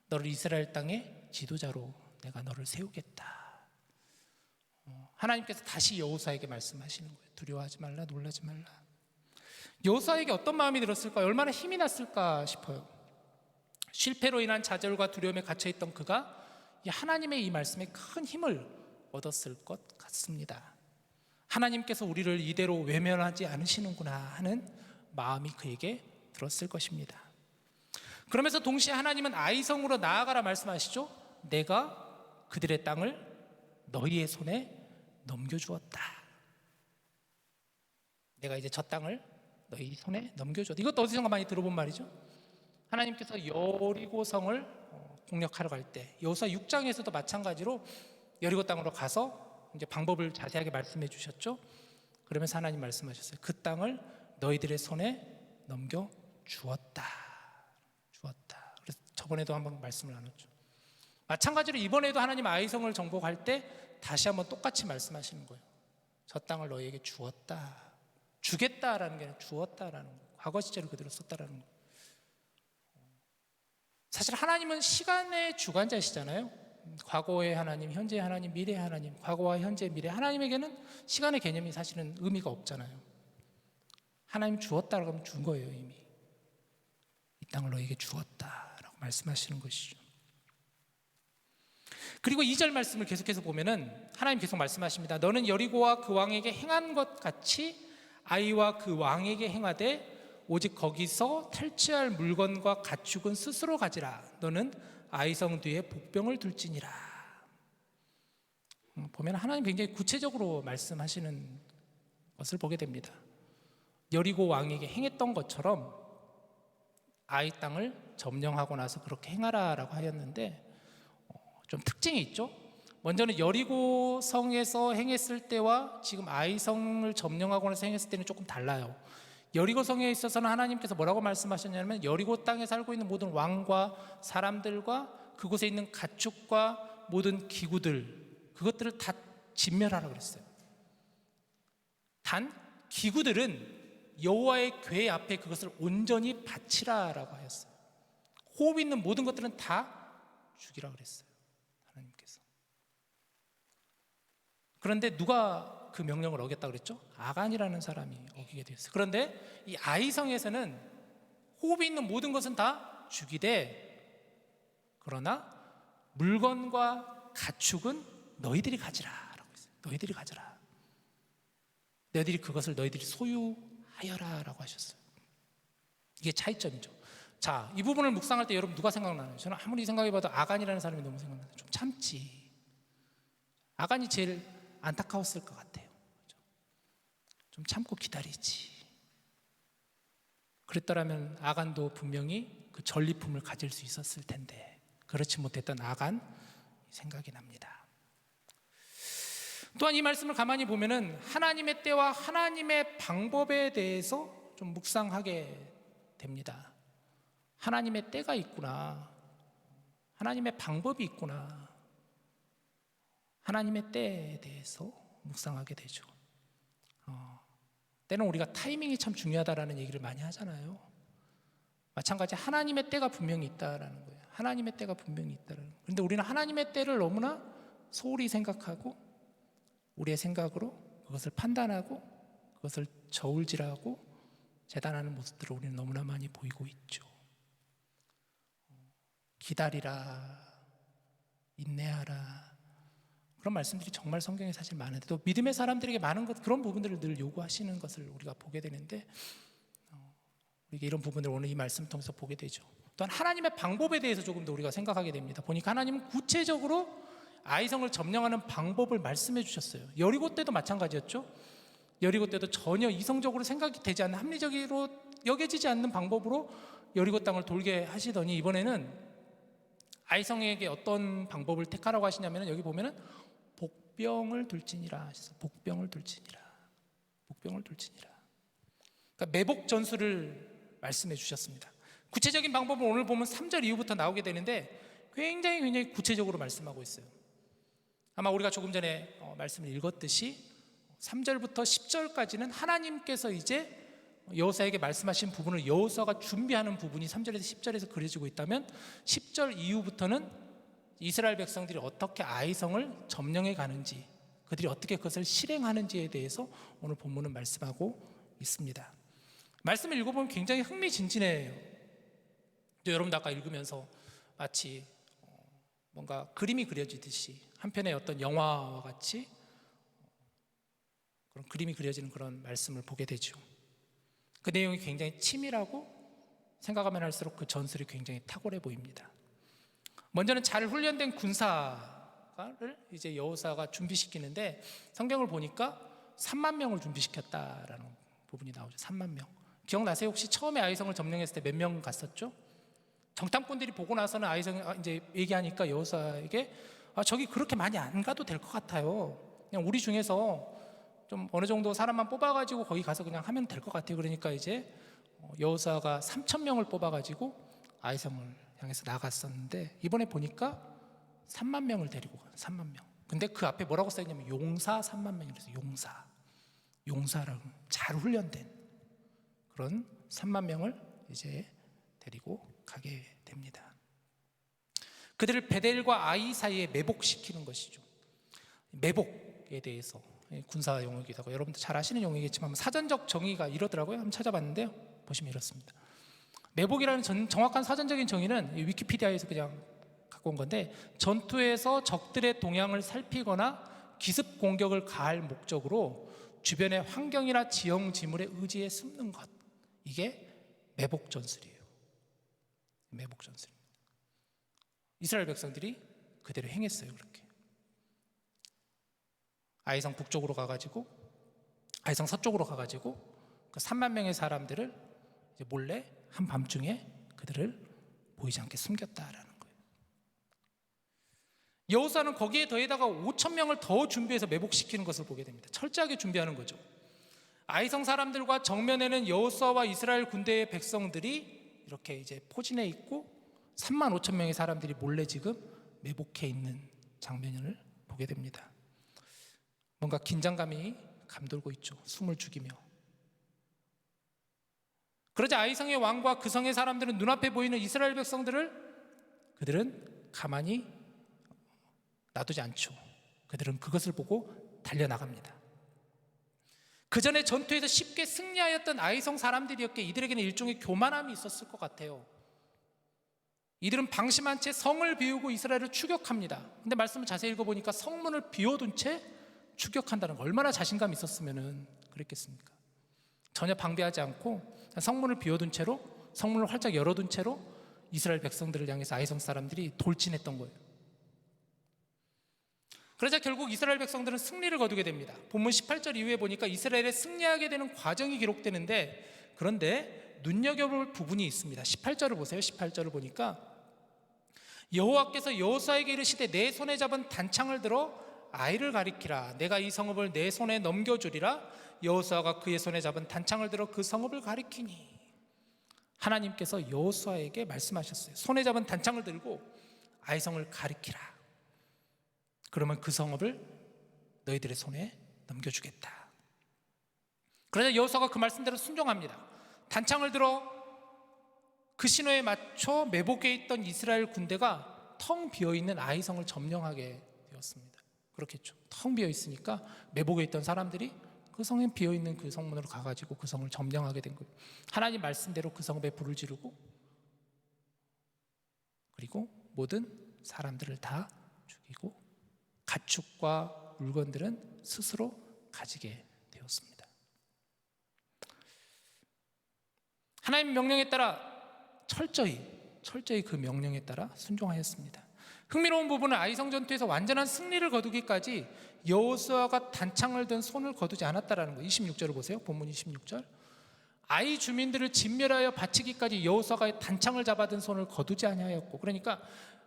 너를 이스라엘 땅의 지도자로 내가 너를 세우겠다. 하나님께서 다시 여호수아에게 말씀하시는 거예요. 두려워하지 말라, 놀라지 말라. 여호수아에게 어떤 마음이 들었을까? 얼마나 힘이 났을까 싶어요. 실패로 인한 좌절과 두려움에 갇혀있던 그가 하나님의 이 말씀에 큰 힘을 얻었을 것 같습니다. 하나님께서 우리를 이대로 외면하지 않으시는구나 하는 마음이 그에게 들었을 것입니다. 그러면서 동시에 하나님은 아이성으로 나아가라 말씀하시죠. 내가 그들의 땅을 너희의 손에 넘겨주었다. 내가 이제 저 땅을 너희 손에 넘겨주었다. 이것도 어디선가 많이 들어본 말이죠. 하나님께서 여리고성을 공략하러 갈 때 여호수아 6장에서도 마찬가지로 여리고 땅으로 가서 이제 방법을 자세하게 말씀해 주셨죠. 그러면서 하나님 말씀하셨어요. 그 땅을 너희들의 손에 넘겨 주었다. 그래서 저번에도 한번 말씀을 나눴죠. 마찬가지로 이번에도 하나님 아이성을 정복할 때 다시 한번 똑같이 말씀하시는 거예요. 저 땅을 너희에게 주었다. 주겠다라는 게 아니라 주었다라는 거예요. 과거 시제를 그대로 썼다라는 거예요. 사실 하나님은 시간의 주관자시잖아요. 과거의 하나님, 현재의 하나님, 미래의 하나님, 과거와 현재, 미래. 하나님에게는 시간의 개념이 사실은 의미가 없잖아요. 하나님 주었다라고 하면 준 거예요. 이미 이 땅을 너에게 주었다라고 말씀하시는 것이죠. 그리고 2절 말씀을 계속해서 보면은 하나님 계속 말씀하십니다. 너는 여리고와 그 왕에게 행한 것 같이 아이와 그 왕에게 행하되 오직 거기서 탈취할 물건과 가축은 스스로 가지라. 너는 아이성 뒤에 복병을 둘지니라. 보면 하나님 굉장히 구체적으로 말씀하시는 것을 보게 됩니다. 여리고 왕에게 행했던 것처럼 아이 땅을 점령하고 나서 그렇게 행하라라고 하였는데 좀 특징이 있죠. 먼저는 여리고 성에서 행했을 때와 지금 아이성을 점령하고 나서 행했을 때는 조금 달라요. 여리고 성에 있어서는 하나님께서 뭐라고 말씀하셨냐면 여리고 땅에 살고 있는 모든 왕과 사람들과 그곳에 있는 가축과 모든 기구들 그것들을 다 진멸하라고 그랬어요. 단 기구들은 여호와의 궤 앞에 그것을 온전히 바치라라고 하였어요. 호흡 있는 모든 것들은 다 죽이라 그랬어요. 하나님께서. 그런데 누가 그 명령을 어겼다고 그랬죠? 아간이라는 사람이 어기게 되었어요. 그런데 이 아이성에서는 호흡이 있는 모든 것은 다 죽이되 그러나 물건과 가축은 너희들이 가지라라고 했어요. 너희들이 가져라. 너희들이 그것을 너희들이 소유하여라라고 하셨어요. 이게 차이점이죠. 자, 이 부분을 묵상할 때 여러분 누가 생각나나요? 저는 아무리 생각해봐도 아간이라는 사람이 너무 생각나요. 좀 참지. 아간이 제일 안타까웠을 것 같아요. 좀 참고 기다리지. 그랬더라면 아간도 분명히 그 전리품을 가질 수 있었을 텐데 그렇지 못했던 아간 생각이 납니다. 또한 이 말씀을 가만히 보면은 하나님의 때와 하나님의 방법에 대해서 좀 묵상하게 됩니다. 하나님의 때가 있구나. 하나님의 방법이 있구나. 하나님의 때에 대해서 묵상하게 되죠. 때는 우리가 타이밍이 참 중요하다라는 얘기를 많이 하잖아요. 마찬가지 하나님의 때가 분명히 있다라는 거예요. 하나님의 때가 분명히 있다라는 거예요. 그런데 우리는 하나님의 때를 너무나 소홀히 생각하고 우리의 생각으로 그것을 판단하고 그것을 저울질하고 재단하는 모습들을 우리는 너무나 많이 보이고 있죠. 기다리라, 인내하라 그런 말씀들이 정말 성경에 사실 많은데 또 믿음의 사람들에게 많은 것 그런 부분들을 늘 요구하시는 것을 우리가 보게 되는데 우리가 이런 부분을 오늘 이 말씀 통해서 보게 되죠. 또한 하나님의 방법에 대해서 조금 더 우리가 생각하게 됩니다. 보니까 하나님은 구체적으로 아이성을 점령하는 방법을 말씀해 주셨어요. 여리고 때도 마찬가지였죠. 여리고 때도 전혀 이성적으로 생각이 되지 않는 합리적으로 여겨지지 않는 방법으로 여리고 땅을 돌게 하시더니 이번에는 아이성에게 어떤 방법을 택하라고 하시냐면 여기 보면은 복병을 둘지니라 하셔서 복병을 둘지니라. 복병을 둘지니라. 그러니까 매복 전술을 말씀해 주셨습니다. 구체적인 방법은 오늘 보면 3절 이후부터 나오게 되는데 굉장히 구체적으로 말씀하고 있어요. 아마 우리가 조금 전에 말씀을 읽었듯이 3절부터 10절까지는 하나님께서 이제 여호사에게 말씀하신 부분을 여호사가 준비하는 부분이 3절에서 10절에서 그려지고 있다면 10절 이후부터는 이스라엘 백성들이 어떻게 아이성을 점령해 가는지, 그들이 어떻게 그것을 실행하는지에 대해서 오늘 본문은 말씀하고 있습니다. 말씀을 읽어보면 굉장히 흥미진진해요. 또 여러분도 아까 읽으면서 마치 뭔가 그림이 그려지듯이 한편의 어떤 영화와 같이 그런 그림이 그려지는 그런 말씀을 보게 되죠. 그 내용이 굉장히 치밀하고 생각하면 할수록 그 전술이 굉장히 탁월해 보입니다. 먼저는 잘 훈련된 군사를 이제 여호사가 준비시키는데 성경을 보니까 3만 명을 준비시켰다라는 부분이 나오죠. 3만 명. 기억나세요? 혹시 처음에 아이성을 점령했을 때 몇 명 갔었죠? 정탐꾼들이 보고 나서는 아이성 이제 얘기하니까 여호사에게 저기 그렇게 많이 안 가도 될 것 같아요. 그냥 우리 중에서 좀 어느 정도 사람만 뽑아가지고 거기 가서 그냥 하면 될 것 같아요. 그러니까 이제 여호사가 3,000명을 뽑아가지고 아이성을 향해서 나갔었는데 이번에 보니까 3만 명을 데리고 가요. 3만 명. 근데 그 앞에 뭐라고 써있냐면 용사 3만 명이라서 용사라고 잘 훈련된 그런 3만 명을 이제 데리고 가게 됩니다. 그들을 베델과 아이 사이에 매복시키는 것이죠. 매복에 대해서 군사 용어이기도 하고 여러분들 잘 아시는 용어이겠지만 사전적 정의가 이러더라고요. 한번 찾아봤는데요. 보시면 이렇습니다. 매복이라는 정확한 사전적인 정의는 위키피디아에서 그냥 갖고 온 건데 전투에서 적들의 동향을 살피거나 기습 공격을 가할 목적으로 주변의 환경이나 지형 지물의 의지에 숨는 것, 이게 매복 전술이에요. 매복 전술입니다. 이스라엘 백성들이 그대로 행했어요. 그렇게 아이성 북쪽으로 가가지고 아이성 서쪽으로 가가지고 그 3만 명의 사람들을 이제 몰래 한밤중에 그들을 보이지 않게 숨겼다라는 거예요. 여호사는 거기에 더해다가 5천 명을 더 준비해서 매복시키는 것을 보게 됩니다. 철저하게 준비하는 거죠. 아이성 사람들과 정면에는 여호사와 이스라엘 군대의 백성들이 이렇게 이제 포진해 있고 3만 5천 명의 사람들이 몰래 지금 매복해 있는 장면을 보게 됩니다. 뭔가 긴장감이 감돌고 있죠. 숨을 죽이며. 그러자 아이성의 왕과 그 성의 사람들은 눈앞에 보이는 이스라엘 백성들을 그들은 가만히 놔두지 않죠. 그들은 그것을 보고 달려나갑니다. 그 전에 전투에서 쉽게 승리하였던 아이성 사람들이었기에 이들에게는 일종의 교만함이 있었을 것 같아요. 이들은 방심한 채 성을 비우고 이스라엘을 추격합니다. 근데 말씀을 자세히 읽어보니까 성문을 비워둔 채 추격한다는 거, 얼마나 자신감이 있었으면 그랬겠습니까? 전혀 방비하지 않고 성문을 비워둔 채로, 성문을 활짝 열어둔 채로 이스라엘 백성들을 향해서 아이성 사람들이 돌진했던 거예요. 그러자 결국 이스라엘 백성들은 승리를 거두게 됩니다. 본문 18절 이후에 보니까 이스라엘에 승리하게 되는 과정이 기록되는데, 그런데 눈여겨볼 부분이 있습니다. 18절을 보세요. 18절을 보니까 여호와께서 여호사에게 이르시되 내 손에 잡은 단창을 들어 아이를 가리키라. 내가 이 성읍을 내 손에 넘겨주리라. 여호수아가 그의 손에 잡은 단창을 들어 그 성읍을 가리키니. 하나님께서 여호수아에게 말씀하셨어요. 손에 잡은 단창을 들고 아이성을 가리키라. 그러면 그 성읍을 너희들의 손에 넘겨주겠다. 그러자 여호수아가 그 말씀대로 순종합니다. 단창을 들어 그 신호에 맞춰 매복해 있던 이스라엘 군대가 텅 비어있는 아이성을 점령하게 되었습니다. 그렇겠죠. 텅 비어 있으니까 매복에 있던 사람들이 그 성에 비어 있는 그 성문으로 가가지고 그 성을 점령하게 된 거예요. 하나님 말씀대로 그 성읍에 불을 지르고 그리고 모든 사람들을 다 죽이고 가축과 물건들은 스스로 가지게 되었습니다. 하나님 명령에 따라 철저히 그 명령에 따라 순종하였습니다. 흥미로운 부분은 아이성 전투에서 완전한 승리를 거두기까지 여호수아가 단창을 든 손을 거두지 않았다라는 거예요. 26절을 보세요. 본문 26절. 아이 주민들을 진멸하여 바치기까지 여호수아가 단창을 잡아든 손을 거두지 아니하였고, 그러니까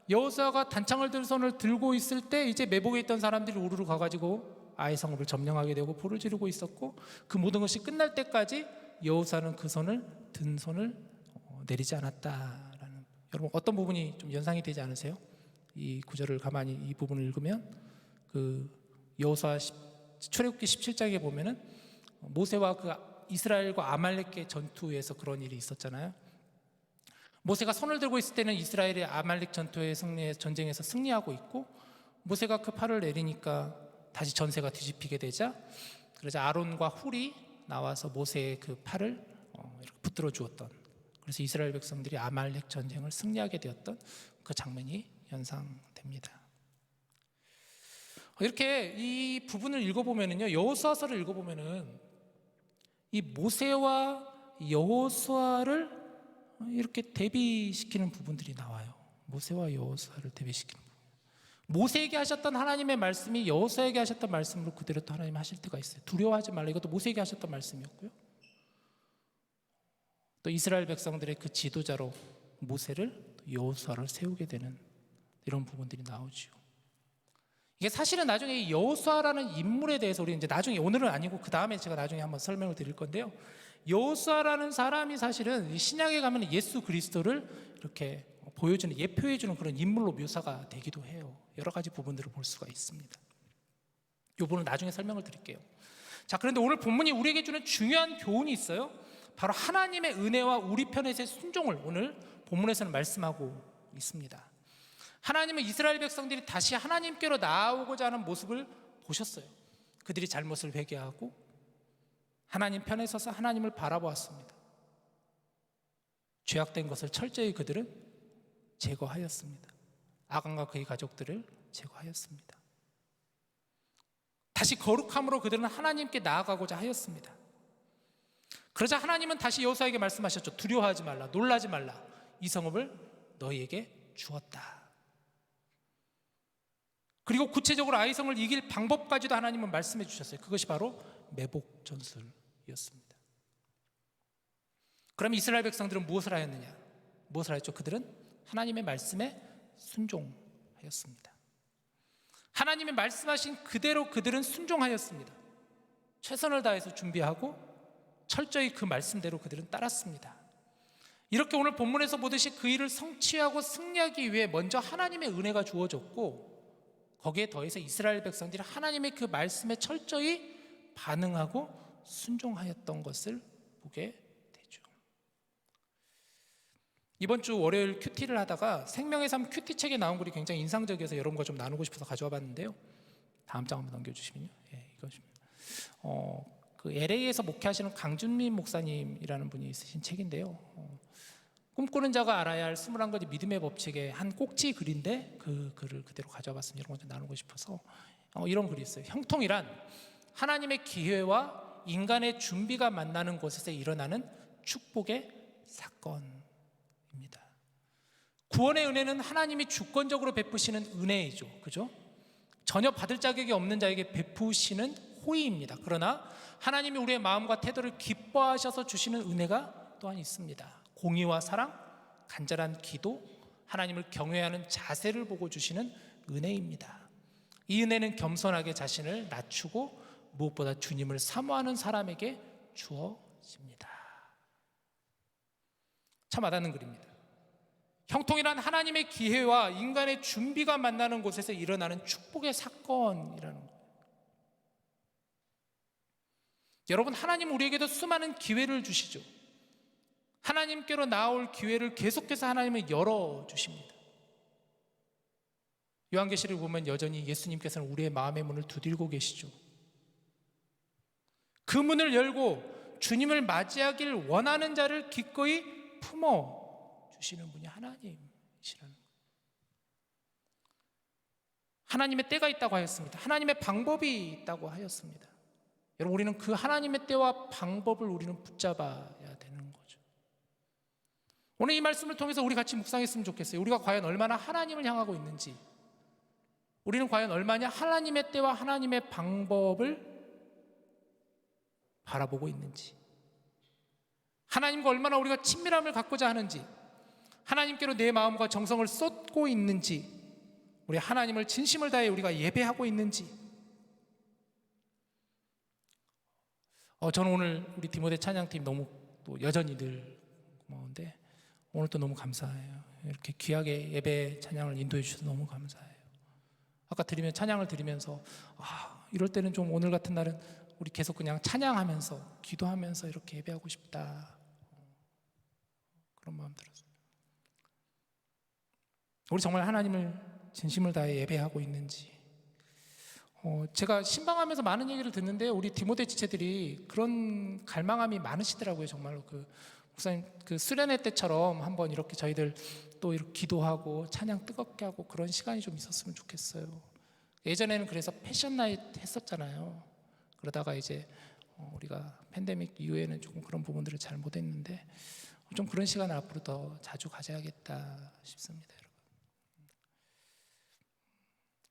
여호수아가 단창을 들 손을 들고 있을 때 이제 매복에 있던 사람들이 우르르 가가지고 아이 성읍을 점령하게 되고 불을 지르고 있었고, 그 모든 것이 끝날 때까지 여호수아는 그 손을 든 손을 내리지 않았다라는, 여러분 어떤 부분이 좀 연상이 되지 않으세요? 이 구절을 가만히 이 부분을 읽으면 그 여호수아 출애굽기 17장에 보면은 모세와 그 이스라엘과 아말렉의 전투에서 그런 일이 있었잖아요. 모세가 손을 들고 있을 때는 이스라엘이 아말렉 전쟁에서 승리하고 있고, 모세가 그 팔을 내리니까 다시 전세가 뒤집히게 되자, 그러자 아론과 훌이 나와서 모세의 그 팔을 이렇게 붙들어 주었던, 그래서 이스라엘 백성들이 아말렉 전쟁을 승리하게 되었던 그 장면이 연상됩니다. 이렇게 이 부분을 읽어보면은요, 여호수아서를 읽어보면은 이 모세와 여호수아를 이렇게 대비시키는 부분들이 나와요. 모세와 여호수아를 대비시키는 부분. 모세에게 하셨던 하나님의 말씀이 여호수아에게 하셨던 말씀으로 그대로 또 하나님 하실 때가 있어요. 두려워하지 말라, 이것도 모세에게 하셨던 말씀이었고요. 또 이스라엘 백성들의 그 지도자로 모세를, 여호수아를 세우게 되는 이런 부분들이 나오죠. 이게 사실은 나중에 여호수아라는 인물에 대해서 우리 이제 나중에, 오늘은 아니고 그 다음에 제가 나중에 한번 설명을 드릴 건데요. 여호수아라는 사람이 사실은 신약에 가면 예수 그리스도를 이렇게 보여주는, 예표해주는 그런 인물로 묘사가 되기도 해요. 여러 가지 부분들을 볼 수가 있습니다. 이 부분은 나중에 설명을 드릴게요. 자, 그런데 오늘 본문이 우리에게 주는 중요한 교훈이 있어요. 바로 하나님의 은혜와 우리 편에서의 순종을 오늘 본문에서는 말씀하고 있습니다. 하나님은 이스라엘 백성들이 다시 하나님께로 나아오고자 하는 모습을 보셨어요. 그들이 잘못을 회개하고 하나님 편에 서서 하나님을 바라보았습니다. 죄악된 것을 철저히 그들은 제거하였습니다. 아간과 그의 가족들을 제거하였습니다. 다시 거룩함으로 그들은 하나님께 나아가고자 하였습니다. 그러자 하나님은 다시 여호수아에게 말씀하셨죠. 두려워하지 말라, 놀라지 말라, 이 성읍을 너희에게 주었다. 그리고 구체적으로 아이성을 이길 방법까지도 하나님은 말씀해 주셨어요. 그것이 바로 매복 전술이었습니다. 그럼 이스라엘 백성들은 무엇을 하였느냐? 무엇을 하였죠? 그들은 하나님의 말씀에 순종하였습니다. 하나님의 말씀하신 그대로 그들은 순종하였습니다. 최선을 다해서 준비하고 철저히 그 말씀대로 그들은 따랐습니다. 이렇게 오늘 본문에서 보듯이 그 일을 성취하고 승리하기 위해 먼저 하나님의 은혜가 주어졌고, 거기에 더해서 이스라엘 백성들이 하나님의 그 말씀에 철저히 반응하고 순종하였던 것을 보게 되죠. 이번 주 월요일 큐티를 하다가 생명의 삶 큐티 책에 나온 글이 굉장히 인상적이어서 여러분과 좀 나누고 싶어서 가져와 봤는데요. 다음 장 한번 넘겨주시면요. 이것입니다. 그 LA에서 목회하시는 강준민 목사님이라는 분이 쓰신 책인데요. 꿈꾸는 자가 알아야 할 21가지 믿음의 법칙의 한 꼭지 글인데, 그 글을 그대로 가져와 봤습니다. 이런 거 좀 나누고 싶어서 이런 글이 있어요. 형통이란 하나님의 기회와 인간의 준비가 만나는 곳에서 일어나는 축복의 사건입니다. 구원의 은혜는 하나님이 주권적으로 베푸시는 은혜이죠. 그죠? 전혀 받을 자격이 없는 자에게 베푸시는 호의입니다. 그러나 하나님이 우리의 마음과 태도를 기뻐하셔서 주시는 은혜가 또한 있습니다. 공의와 사랑, 간절한 기도, 하나님을 경외하는 자세를 보고 주시는 은혜입니다. 이 은혜는 겸손하게 자신을 낮추고 무엇보다 주님을 사모하는 사람에게 주어집니다. 참 와닿는 글입니다. 형통이란 하나님의 기회와 인간의 준비가 만나는 곳에서 일어나는 축복의 사건이라는 거예요. 여러분, 하나님 우리에게도 수많은 기회를 주시죠. 하나님께로 나올 기회를 계속해서 하나님은 열어주십니다. 요한계시를 보면 여전히 예수님께서는 우리의 마음의 문을 두들고 계시죠. 그 문을 열고 주님을 맞이하길 원하는 자를 기꺼이 품어주시는 분이 하나님이시라는 거예요. 하나님의 때가 있다고 하였습니다. 하나님의 방법이 있다고 하였습니다. 여러분, 우리는 그 하나님의 때와 방법을 우리는 붙잡아야 되는 거죠. 오늘 이 말씀을 통해서 우리 같이 묵상했으면 좋겠어요. 우리가 과연 얼마나 하나님을 향하고 있는지, 우리는 과연 얼마나 하나님의 때와 하나님의 방법을 바라보고 있는지, 하나님과 얼마나 우리가 친밀함을 갖고자 하는지, 하나님께로 내 마음과 정성을 쏟고 있는지, 우리 하나님을 진심을 다해 우리가 예배하고 있는지. 저는 오늘 우리 디모데 찬양팀 너무 또 여전히 늘 고마운데 오늘 또 너무 감사해요. 이렇게 귀하게 예배 찬양을 인도해 주셔서 너무 감사해요. 아까 찬양을 드리면서 이럴 때는 좀 오늘 같은 날은 우리 계속 그냥 찬양하면서 기도하면서 이렇게 예배하고 싶다, 그런 마음 들었어요. 우리 정말 하나님을 진심을 다해 예배하고 있는지. 제가 신방하면서 많은 얘기를 듣는데 우리 디모데 지체들이 그런 갈망함이 많으시더라고요. 정말로 목사님 수련회 때처럼 한번 이렇게 저희들 또 이렇게 기도하고 찬양 뜨겁게 하고 그런 시간이 좀 있었으면 좋겠어요. 예전에는 그래서 패션 나잇 했었잖아요. 그러다가 이제 우리가 팬데믹 이후에는 조금 그런 부분들을 잘 못했는데 좀 그런 시간을 앞으로 더 자주 가져야겠다 싶습니다, 여러분.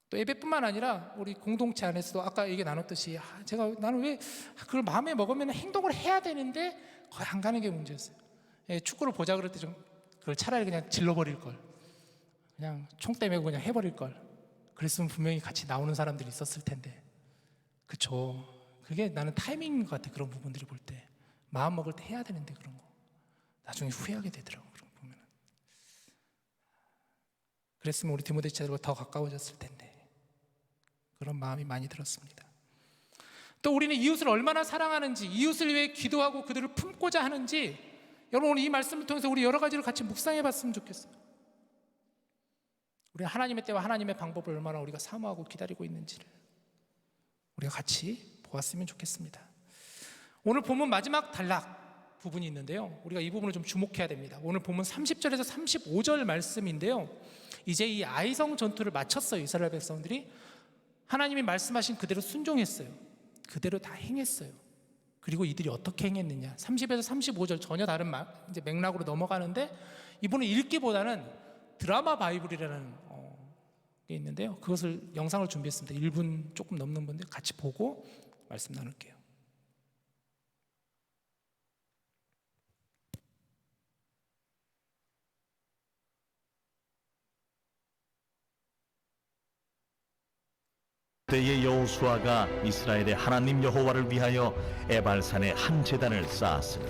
또 예배뿐만 아니라 우리 공동체 안에서도 아까 얘기 나눴듯이 나는 왜 그걸 마음에 먹으면 행동을 해야 되는데 거의 안 가는 게 문제였어요. 축구를 보자 그럴 때 좀 그걸 차라리 그냥 질러버릴 걸, 그냥 총대 메고 그냥 해버릴 걸, 그랬으면 분명히 같이 나오는 사람들이 있었을 텐데. 그쵸? 그게 나는 타이밍인 것 같아. 그런 부분들이 볼 때 마음 먹을 때 해야 되는데 그런 거 나중에 후회하게 되더라고. 그런 거 보면은. 그랬으면 우리 디모데 지체들과 더 가까워졌을 텐데. 그런 마음이 많이 들었습니다. 또 우리는 이웃을 얼마나 사랑하는지, 이웃을 위해 기도하고 그들을 품고자 하는지, 여러분 오늘 이 말씀을 통해서 우리 여러 가지를 같이 묵상해 봤으면 좋겠어요. 우리 하나님의 때와 하나님의 방법을 얼마나 우리가 사모하고 기다리고 있는지를 우리가 같이 보았으면 좋겠습니다. 오늘 본문 마지막 단락 부분이 있는데요, 우리가 이 부분을 좀 주목해야 됩니다. 오늘 본문 30절에서 35절 말씀인데요, 이제 이 아이성 전투를 마쳤어요. 이스라엘 백성들이 하나님이 말씀하신 그대로 순종했어요. 그대로 다 행했어요. 그리고 이들이 어떻게 행했느냐, 30에서 35절 전혀 다른 이제 맥락으로 넘어가는데, 이분은 읽기보다는 드라마 바이블이라는 게 있는데요, 그것을 영상을 준비했습니다. 1분 조금 넘는 분들 같이 보고 말씀 나눌게요. 때에 여호수아가 이스라엘의 하나님 여호와를 위하여 에발산에 한 제단을 쌓았으니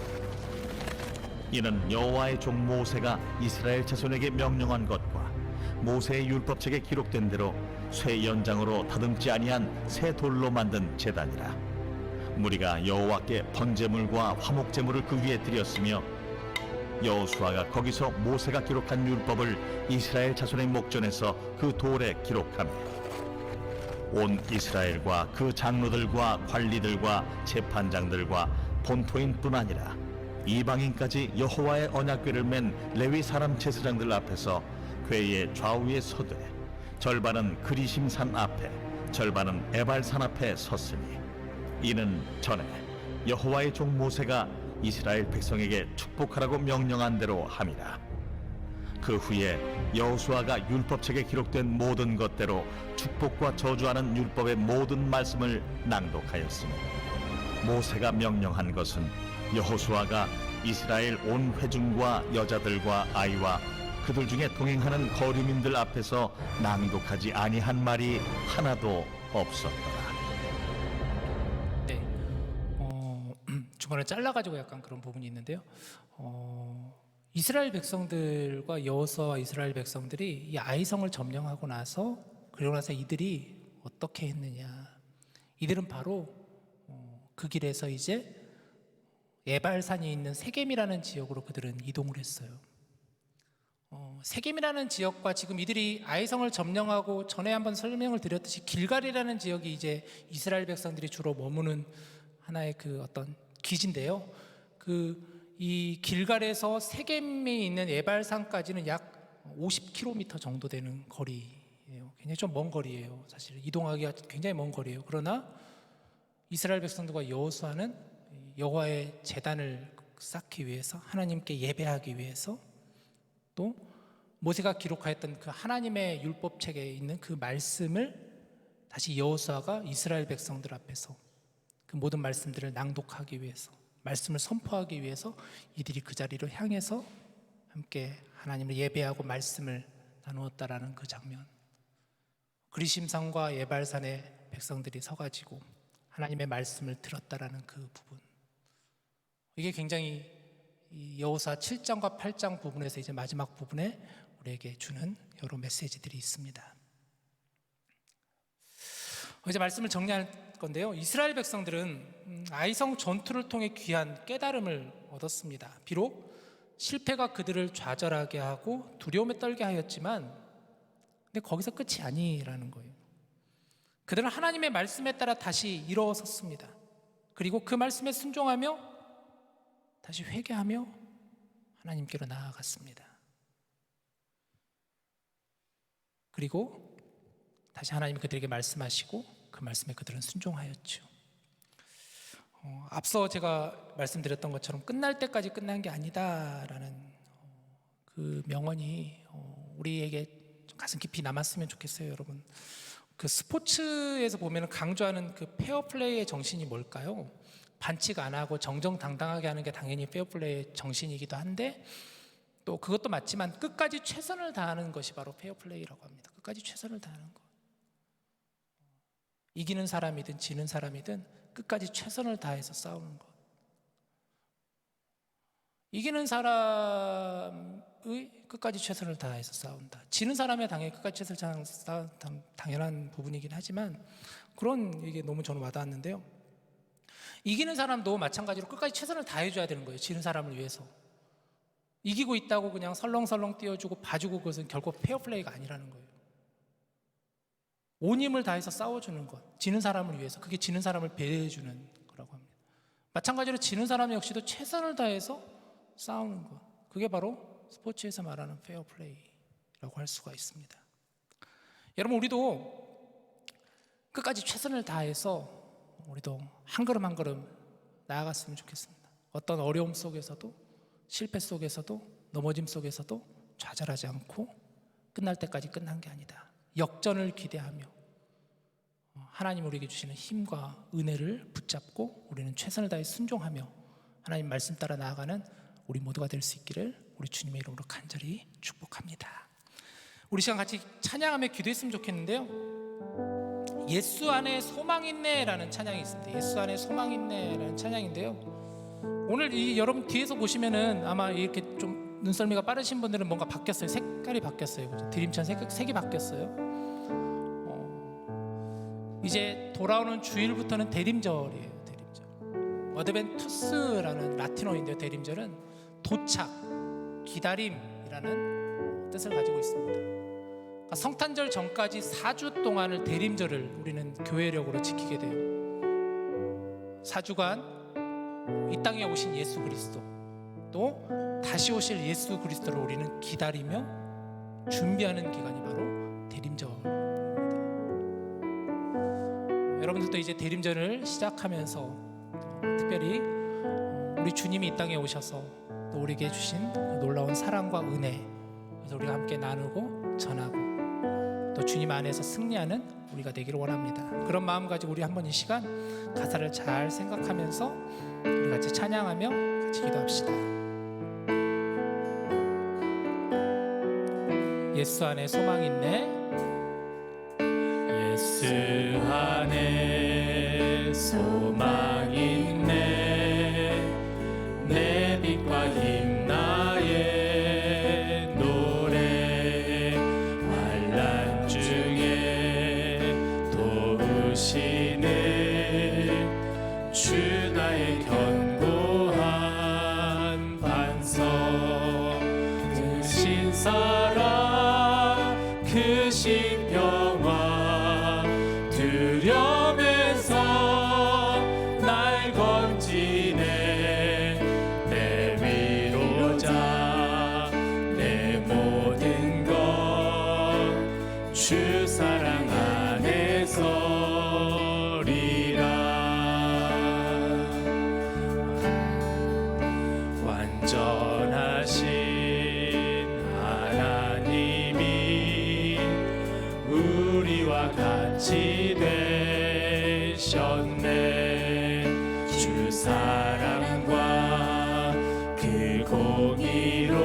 이는 여호와의 종 모세가 이스라엘 자손에게 명령한 것과 모세의 율법책에 기록된 대로 쇠 연장으로 다듬지 아니한 새 돌로 만든 제단이라. 무리가 여호와께 번제물과 화목제물을 그 위에 드렸으며 여호수아가 거기서 모세가 기록한 율법을 이스라엘 자손의 목전에서 그 돌에 기록하며 온 이스라엘과 그 장로들과 관리들과 재판장들과 본토인뿐 아니라 이방인까지 여호와의 언약궤를 맨 레위 사람 제사장들 앞에서 궤의 좌우에 서되 절반은 그리심산 앞에 절반은 에발산 앞에 섰으니 이는 전에 여호와의 종 모세가 이스라엘 백성에게 축복하라고 명령한 대로 함이라. 그 후에 여호수아가 율법책에 기록된 모든 것대로 축복과 저주하는 율법의 모든 말씀을 낭독하였으니 모세가 명령한 것은 여호수아가 이스라엘 온 회중과 여자들과 아이와 그들 중에 동행하는 거류민들 앞에서 낭독하지 아니한 말이 하나도 없었더라. 네, 중간에 잘라가지고 약간 그런 부분이 있는데요, 이스라엘 백성들과 여호수아와 이스라엘 백성들이 이 아이성을 점령하고 나서, 그리고 나서 이들이 어떻게 했느냐, 이들은 바로 그 길에서 이제 에발산이 있는 세겜이라는 지역으로 그들은 이동을 했어요. 세겜이라는 지역과 지금 이들이 아이성을 점령하고 전에 한번 설명을 드렸듯이 길갈이라는 지역이 이제 이스라엘 백성들이 주로 머무는 하나의 그 어떤 기지인데요, 이 길갈에서 세겜에 있는 에발산까지는 약 50km 정도 되는 거리예요. 굉장히 좀 먼 거리예요. 사실 이동하기가 굉장히 먼 거리예요. 그러나 이스라엘 백성들과 여호수아는 여호와의 제단을 쌓기 위해서, 하나님께 예배하기 위해서, 또 모세가 기록하였던 그 하나님의 율법책에 있는 그 말씀을 다시 여호수아가 이스라엘 백성들 앞에서 그 모든 말씀들을 낭독하기 위해서, 말씀을 선포하기 위해서 이들이 그 자리로 향해서 함께 하나님을 예배하고 말씀을 나누었다라는 그 장면, 그리심산과 예발산의 백성들이 서가지고 하나님의 말씀을 들었다라는 그 부분, 이게 굉장히 이 여호수아 7장과 8장 부분에서 이제 마지막 부분에 우리에게 주는 여러 메시지들이 있습니다. 이제 말씀을 정리할 건데요, 이스라엘 백성들은 아이성 전투를 통해 귀한 깨달음을 얻었습니다. 비록 실패가 그들을 좌절하게 하고 두려움에 떨게 하였지만, 근데 거기서 끝이 아니라는 거예요. 그들은 하나님의 말씀에 따라 다시 일어섰습니다. 그리고 그 말씀에 순종하며 다시 회개하며 하나님께로 나아갔습니다. 그리고 다시 하나님이 그들에게 말씀하시고 그 말씀에 그들은 순종하였죠. 앞서 제가 말씀드렸던 것처럼 끝날 때까지 끝난 게 아니다라는 그 명언이 우리에게 좀 가슴 깊이 남았으면 좋겠어요, 여러분. 그 스포츠에서 보면 강조하는 그 페어플레이의 정신이 뭘까요? 반칙 안 하고 정정당당하게 하는 게 당연히 페어플레이의 정신이기도 한데, 또 그것도 맞지만 끝까지 최선을 다하는 것이 바로 페어플레이라고 합니다. 끝까지 최선을 다하는 것. 이기는 사람이든 지는 사람이든 끝까지 최선을 다해서 싸우는 것. 이기는 사람의 끝까지 최선을 다해서 싸운다. 지는 사람의 당연히 끝까지 최선을 다한다. 당연한 부분이긴 하지만 그런 얘기 너무 저는 와닿았는데요. 이기는 사람도 마찬가지로 끝까지 최선을 다해줘야 되는 거예요. 지는 사람을 위해서. 이기고 있다고 그냥 설렁설렁 띄워주고 봐주고, 그것은 결코 페어플레이가 아니라는 거예요. 온 힘을 다해서 싸워주는 것, 지는 사람을 위해서. 그게 지는 사람을 배려해주는 거라고 합니다. 마찬가지로 지는 사람 역시도 최선을 다해서 싸우는 것, 그게 바로 스포츠에서 말하는 페어플레이라고 할 수가 있습니다. 여러분, 우리도 끝까지 최선을 다해서 우리도 한 걸음 한 걸음 나아갔으면 좋겠습니다. 어떤 어려움 속에서도, 실패 속에서도, 넘어짐 속에서도 좌절하지 않고 끝날 때까지 끝난 게 아니다. 역전을 기대하며 하나님 우리에게 주시는 힘과 은혜를 붙잡고 우리는 최선을 다해 순종하며 하나님 말씀 따라 나아가는 우리 모두가 될 수 있기를 우리 주님의 이름으로 간절히 축복합니다. 우리 시간 같이 찬양하며 기도했으면 좋겠는데요, 예수 안에 소망 있네라는 찬양이 있습니다. 예수 안에 소망 있네라는 찬양인데요, 오늘 이 여러분 뒤에서 보시면은 아마 이렇게 좀 눈썰미가 빠르신 분들은 뭔가 바뀌었어요. 색깔이 바뀌었어요. 드림처럼 색이 바뀌었어요. 이제 돌아오는 주일부터는 대림절이에요. 대림절. 어드벤투스라는 라틴어인데요, 대림절은 도착, 기다림이라는 뜻을 가지고 있습니다. 그러니까 성탄절 전까지 4주 동안을 대림절을 우리는 교회력으로 지키게 돼요. 4주간 이 땅에 오신 예수 그리스도, 또 다시 오실 예수 그리스도를 우리는 기다리며 준비하는 기간이 바로 대림절입니다. 여러분들도 이제 대림절을 시작하면서 특별히 우리 주님이 이 땅에 오셔서 또 우리에게 주신 그 놀라운 사랑과 은혜, 그래서 우리가 함께 나누고 전하고 또 주님 안에서 승리하는 우리가 되기를 원합니다. 그런 마음 가지고 우리 한번 이 시간 가사를 잘 생각하면서 우리 같이 찬양하며 같이 기도합시다. 예수 안에 소망 있네. 예수 안에 소망 있네. 내 빛과 힘 나의 노래. 환난 중에 도우시는 주 나의 견고한 반석. 크신 사랑 크신 평화 두려움에서 날 건지네. 내 위로자 내 모든 것 주 사랑 안에서리라. 완전하신 하나님이 우리와 같이 되셨네. 주 사랑과 그 공의로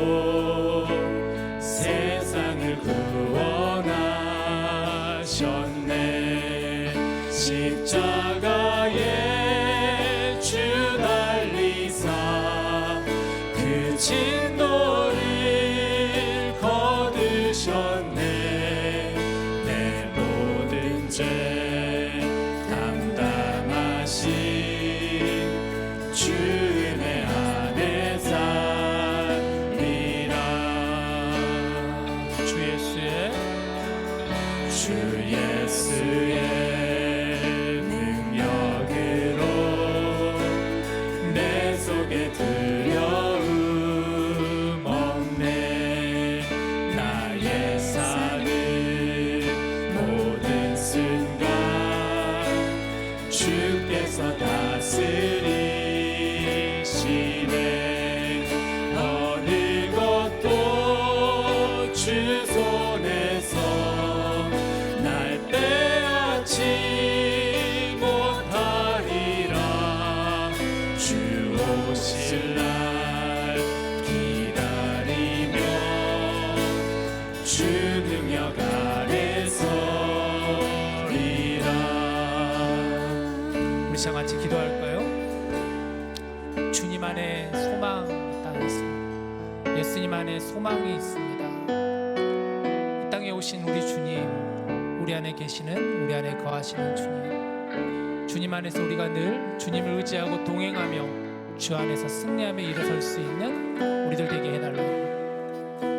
진노를 거두셨네. 내 모든 죄 담당하신 주 은혜 안에 살리라. 주 예수의 능력으로 내 속에 두려움 없네. 나의 사는 모든 순간 주께서 다스리시네. 어느 것도 주 손에서 날 빼앗지 못하리라. 주 오실 날 기다리며 주 능력 아래 서리라. 우리 시간 같이 기도할까요? 주님 안에 소망이 있다 했습니다. 예수님 안에 소망이 있습니다. 이 땅에 오신 우리 주님, 우리 안에 계시는, 우리 안에 거하시는 주님, 주님 안에서 우리가 늘 주님을 의지하고 동행하며 주 안에서 승리하며 일어설 수 있는 우리들 되게 해달라고.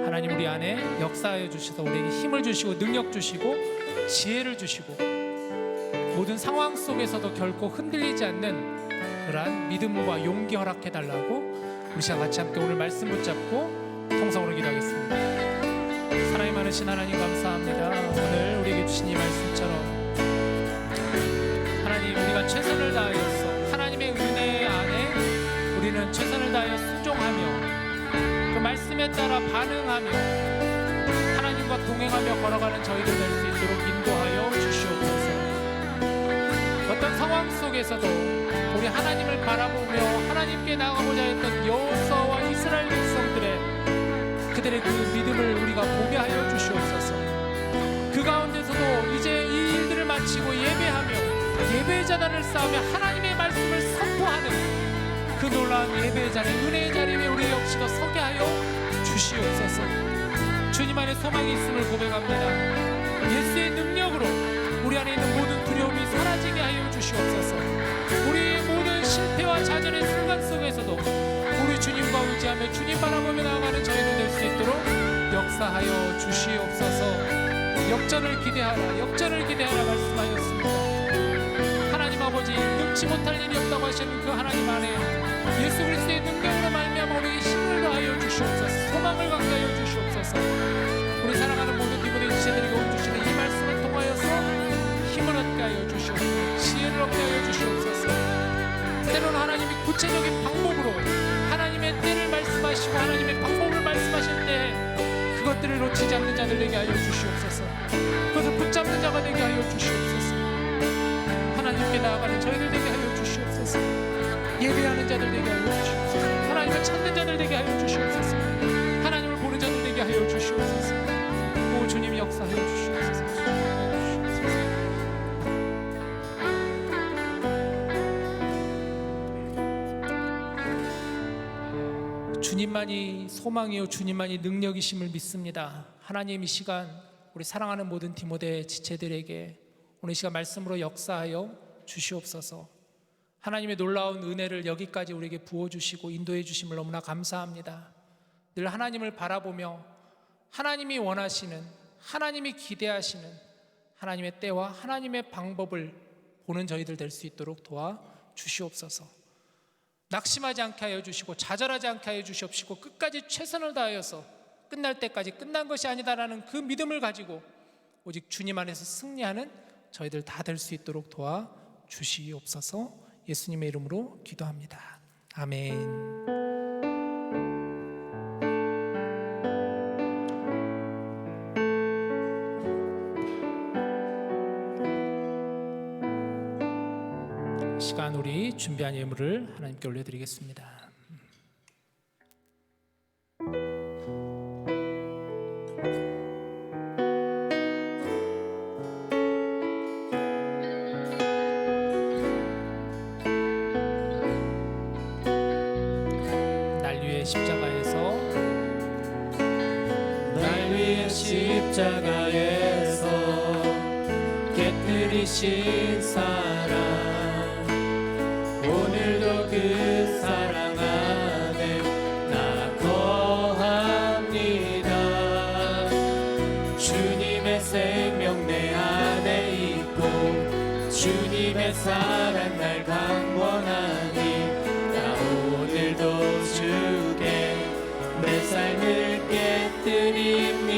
하나님 우리 안에 역사하여 주셔서 우리에게 힘을 주시고 능력 주시고 지혜를 주시고 모든 상황 속에서도 결코 흔들리지 않는 그러한 믿음과 용기 허락해 달라고 우리 시간 같이 함께 오늘 말씀 붙잡고 통성으로 기도하겠습니다. 사랑이 많으신 하나님 감사합니다. 오늘 우리에게 주신 이 말씀처럼 하나님 우리가 최선을 다하여서 하나님의 은혜 안에 우리는 최선을 다하여 순종하며 그 말씀에 따라 반응하며 하나님과 동행하며 걸어가는 저희들 될 수 있도록 인도하여 주시옵소서. 어떤 상황 속에서도 우리 하나님을 바라보며 하나님께 나아가고자 했던 여호수아와 이스라엘 백성들의 그들의 그 믿음을 우리가 보게 하여 주시옵소서. 그 가운데서도 이제 이 일들을 마치고 예배하며 예배의 자단을 쌓으며 하나님의 말씀을 선포하는 그 놀라운 예배의 자리, 은혜의 자리에 우리 역시도 서게 하여 주시옵소서. 주님 안에 소망이 있음을 고백합니다. 예수의 능력으로 우리 안에 있는 모든 두려움이 사라지게 하여 주시옵소서. 우리의 모든 실패와 좌절의 순간 속에서도 우리 주님과 의지하며 주님 바라보며 나아가는 저희들 될 수 있도록 역사하여 주시옵소서. 역전을 기대하라 말씀하였습니다. 하나님 아버지 능치 못할 일이 없다고 하시는 그 하나님 안에 예수 그리스도의 능력으로 말미암아 우리에게 힘을 더하여 주시옵소서. 소망을 갖게 하여 주시옵소서. 우리 사랑하는 모든 기본의 지체들에게 온 주시는 이 말씀을 통하여서 힘을 얻게 하여 주시옵소서. 지혜를 얻게 하여 주시옵소서. 때로는 하나님이 구체적인 방법으로 하나님의 때를 말씀하시고 하나님의 방법을 말씀하실 때 그것들을 놓치지 않는 자들 되게 하여 주시옵소서. 그것을 붙잡는 자가 되게 하여 주시옵소서. 하나님께 나아가는 저희들 되게 하여 주시옵소서. 예배하는 자들 되게 하여 주시옵소서. 하나님을 찾는 자들 되게 하여 주시옵소서. 하나님을 보는 자들 되게 하여 주시옵소서. 오 주님 역사하여 주시옵소서. 주님만이 소망이요 주님만이 능력이심을 믿습니다. 하나님 이 시간 우리 사랑하는 모든 디모데 지체들에게 오늘 이 시간 말씀으로 역사하여 주시옵소서. 하나님의 놀라운 은혜를 여기까지 우리에게 부어주시고 인도해 주심을 너무나 감사합니다. 늘 하나님을 바라보며 하나님이 원하시는, 하나님이 기대하시는 하나님의 때와 하나님의 방법을 보는 저희들 될 수 있도록 도와 주시옵소서. 낙심하지 않게 하여 주시고 좌절하지 않게 하여 주시옵시고 끝까지 최선을 다하여서 끝날 때까지 끝난 것이 아니다라는 그 믿음을 가지고 오직 주님 안에서 승리하는 저희들 다 될 수 있도록 도와 주시옵소서. 예수님의 이름으로 기도합니다. 아멘. 시간 우리 준비한 예물을 하나님께 올려드리겠습니다. 날 위해 십자가에서 십자가에서 깨뜨리신 사랑 오늘도 그 사랑 안에 나 거합니다. 주님의 생명 내 안에 있고 주님의 사랑 날 강권하니 나 오늘도 주께 내 삶을 깨뜨립니다.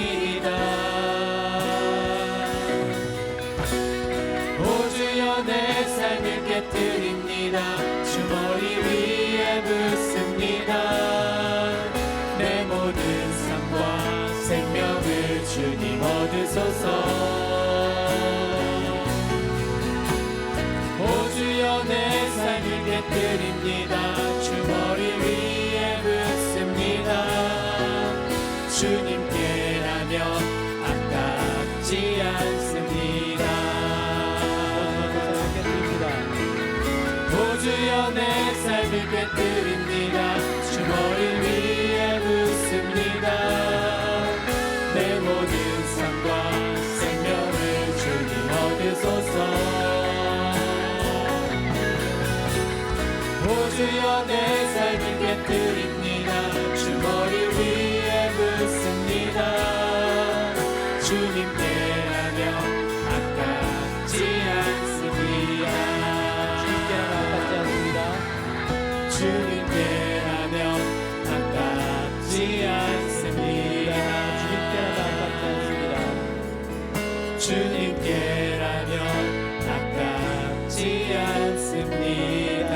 오 주여 내 삶을 깨뜨립니다. 주 머리 위에 붓습니다. 내 모든 삶과 생명을 주님 얻으소서. 오 주여 내 삶을 깨뜨립니다. 주 머리 위에 붓습니다. 주님께라면 아깝지 않습니다. 오 주여 내 삶을 깨뜨립니다. 주 머리 위에 붓습니다. 내 모든 삶과 생명을 주님 얻으소서. 오 주여 내 삶을 깨뜨립니다. 주 머리 위에 붓습니다. 주님께라면 아깝지 않습니다. 주님께라면 아깝지 않습니다. 주님께라면 아깝지 않습니다.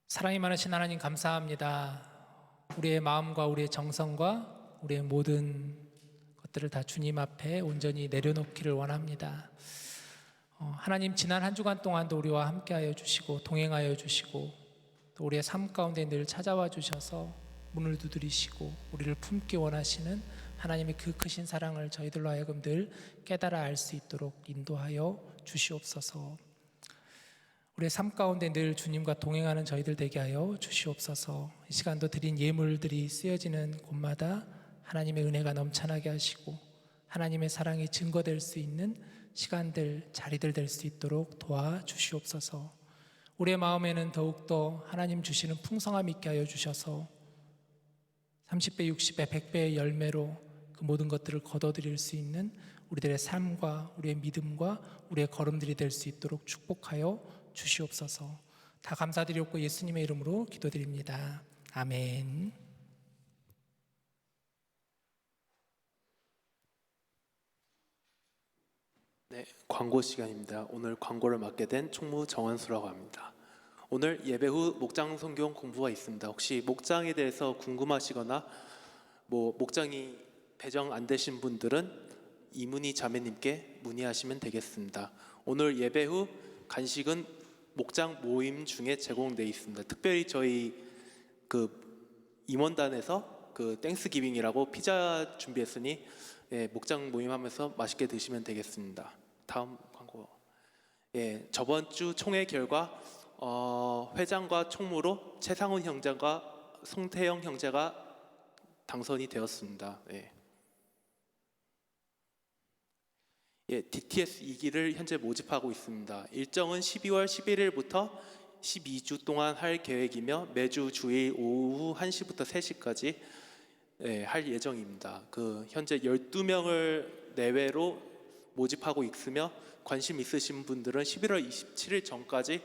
사랑이 많으신 하나님 감사합니다. 우리의 마음과 우리의 정성과 우리의 모든 것들을 다 주님 앞에 온전히 내려놓기를 원합니다. 하나님 지난 한 주간 동안도 우리와 함께하여 주시고 동행하여 주시고 또 우리의 삶 가운데 늘 찾아와 주셔서 문을 두드리시고 우리를 품기 원하시는 하나님의 그 크신 사랑을 저희들로 하여금 늘 깨달아 알 수 있도록 인도하여 주시옵소서. 우리의 삶 가운데 늘 주님과 동행하는 저희들 되게 하여 주시옵소서. 이 시간도 드린 예물들이 쓰여지는 곳마다 하나님의 은혜가 넘쳐나게 하시고 하나님의 사랑이 증거될 수 있는 시간들, 자리들 될 수 있도록 도와주시옵소서. 우리의 마음에는 더욱더 하나님 주시는 풍성함 있게 하여 주셔서 30배, 60배, 100배의 열매로 그 모든 것들을 거둬들일 수 있는 우리들의 삶과 우리의 믿음과 우리의 걸음들이 될 수 있도록 축복하여 주시옵소서. 다 감사드리옵고 예수님의 이름으로 기도드립니다. 아멘. 네, 광고 시간입니다. 오늘 광고를 맡게 된 총무 정원수라고 합니다. 오늘 예배 후 목장 성경 공부가 있습니다. 혹시 목장에 대해서 궁금하시거나 목장이 배정 안 되신 분들은 이문희 자매님께 문의하시면 되겠습니다. 오늘 예배 후 간식은 목장 모임 중에 제공되어 있습니다. 특별히 저희 임원단에서 땡스기빙이라고 피자 준비했으니 목장 모임하면서 맛있게 드시면 되겠습니다. 다음 광고. 저번 주 총회 결과 회장과 총무로 최상훈 형제가 송태영 형제가 당선이 되었습니다. DTS 2기를 현재 모집하고 있습니다. 일정은 12월 11일부터 12주 동안 할 계획이며 매주 주일 오후 1시부터 3시까지 할 예정입니다. 현재 12명을 내외로 모집하고 있으며 관심 있으신 분들은 11월 27일 전까지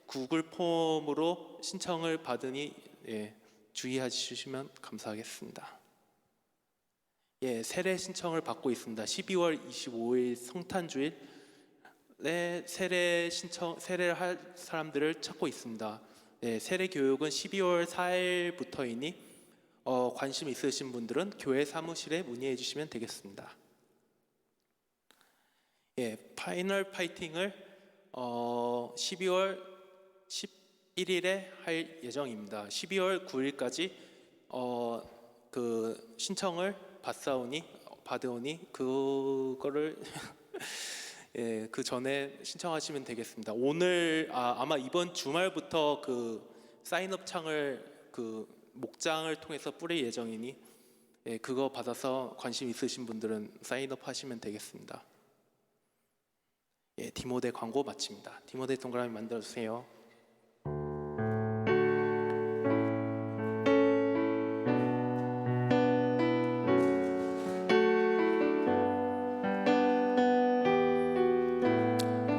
구글 폼으로 신청을 받으니 주의해 주시면 감사하겠습니다. 세례 신청을 받고 있습니다. 12월 25일 성탄주일에 세례를 할 사람들을 찾고 있습니다. 세례 교육은 12월 4일부터이니 관심 있으신 분들은 교회 사무실에 문의해 주시면 되겠습니다. 파이널 파이팅을 12월 11일에 할 예정입니다. 12월 9일까지 신청을 받으오니 그거를 예, 그 전에 신청하시면 되겠습니다. 오늘 아마 이번 주말부터 그 사인업 창을 그 목장을 통해서 뿌릴 예정이니 예, 그거 받아서 관심 있으신 분들은 사인업 하시면 되겠습니다. 예, 디모데 광고 마칩니다. 디모데 동그라미 만들어 주세요.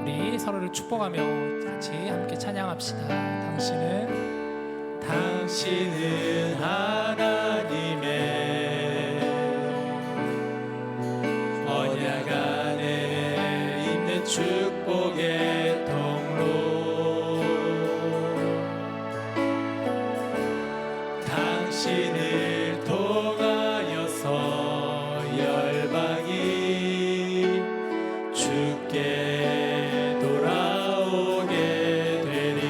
우리 서로를 축복하며 같이 함께 찬양합시다. 당신은 하나님의 언약 안에 있는 축복의 통로, 당신을 통하여서 열방이 주께 돌아오게 되리.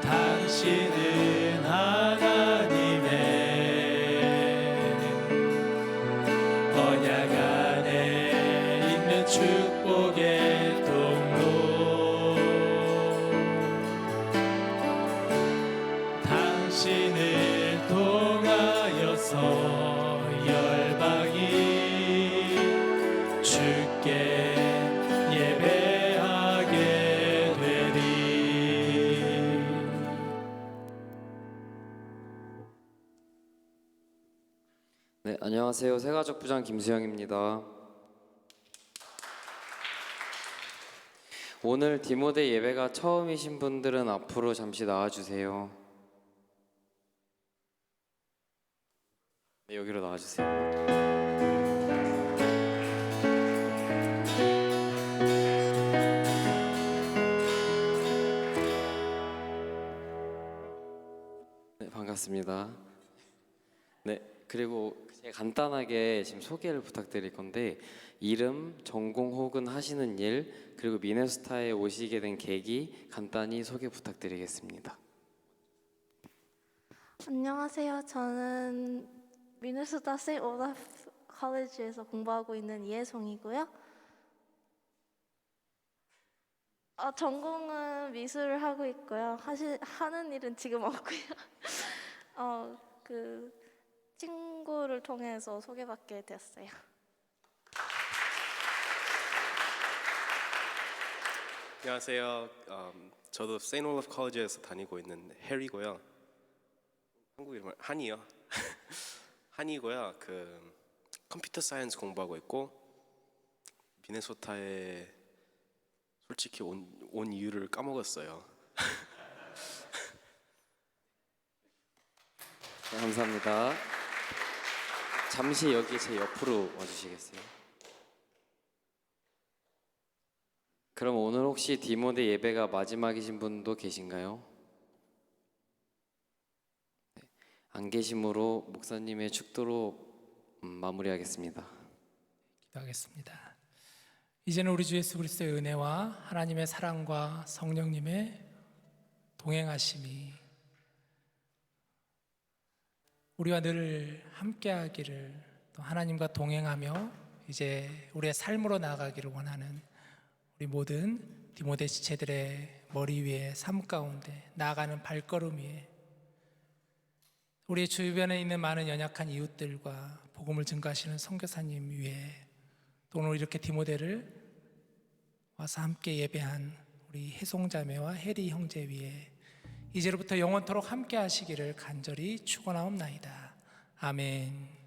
당신은 하나님의 언약 안에 있는 축복의 통로, 당신을 통하여서 열방이 주께 예배하게 되리. 네, 안녕하세요. 새가족 부장 김수영입니다. 오늘 디모데 예배가 처음이신 분들은 앞으로 잠시 나와주세요. 네, 여기로 나와주세요. 네, 반갑습니다. 네, 그리고 제가 간단하게 지금 소개를 부탁드릴 건데, 이름, 전공 혹은 하시는 일, 그리고 미네소타에 오시게 된 계기 간단히 소개 부탁드리겠습니다. 안녕하세요. 저는 미네소타 세인트 올라프 컬리지에서 공부하고 있는 이혜송이고요. 전공은 미술을 하고 있고요. 하는 일은 지금 없고요. 그 친구를 통해서 소개받게 되었어요. 안녕하세요. 저도 세인트 올라프 컬리지에서 다니고 있는 해리고요. 한국 이름은 한이요. 한이고요. 그 컴퓨터 사이언스 공부하고 있고, 미네소타에 솔직히 온 이유를 까먹었어요. 네, 감사합니다. 잠시 여기 제 옆으로 와주시겠어요? 그럼 오늘 혹시 디모데 예배가 마지막이신 분도 계신가요? 네, 안 계심으로 목사님의 축도로 마무리하겠습니다. 기도하겠습니다. 이제는 우리 주 예수 그리스도의 은혜와 하나님의 사랑과 성령님의 동행하심이 우리와 늘 함께하기를, 또 하나님과 동행하며 이제 우리의 삶으로 나아가기를 원하는 우리 모든 디모데 지체들의 머리 위에, 삶 가운데 나아가는 발걸음 위에, 우리의 주변에 있는 많은 연약한 이웃들과 복음을 증거하시는 선교사님 위에, 또 오늘 이렇게 디모데를 와서 함께 예배한 우리 혜송자매와 해리 형제 위에 이제로부터 영원토록 함께 하시기를 간절히 축원하옵나이다. 아멘.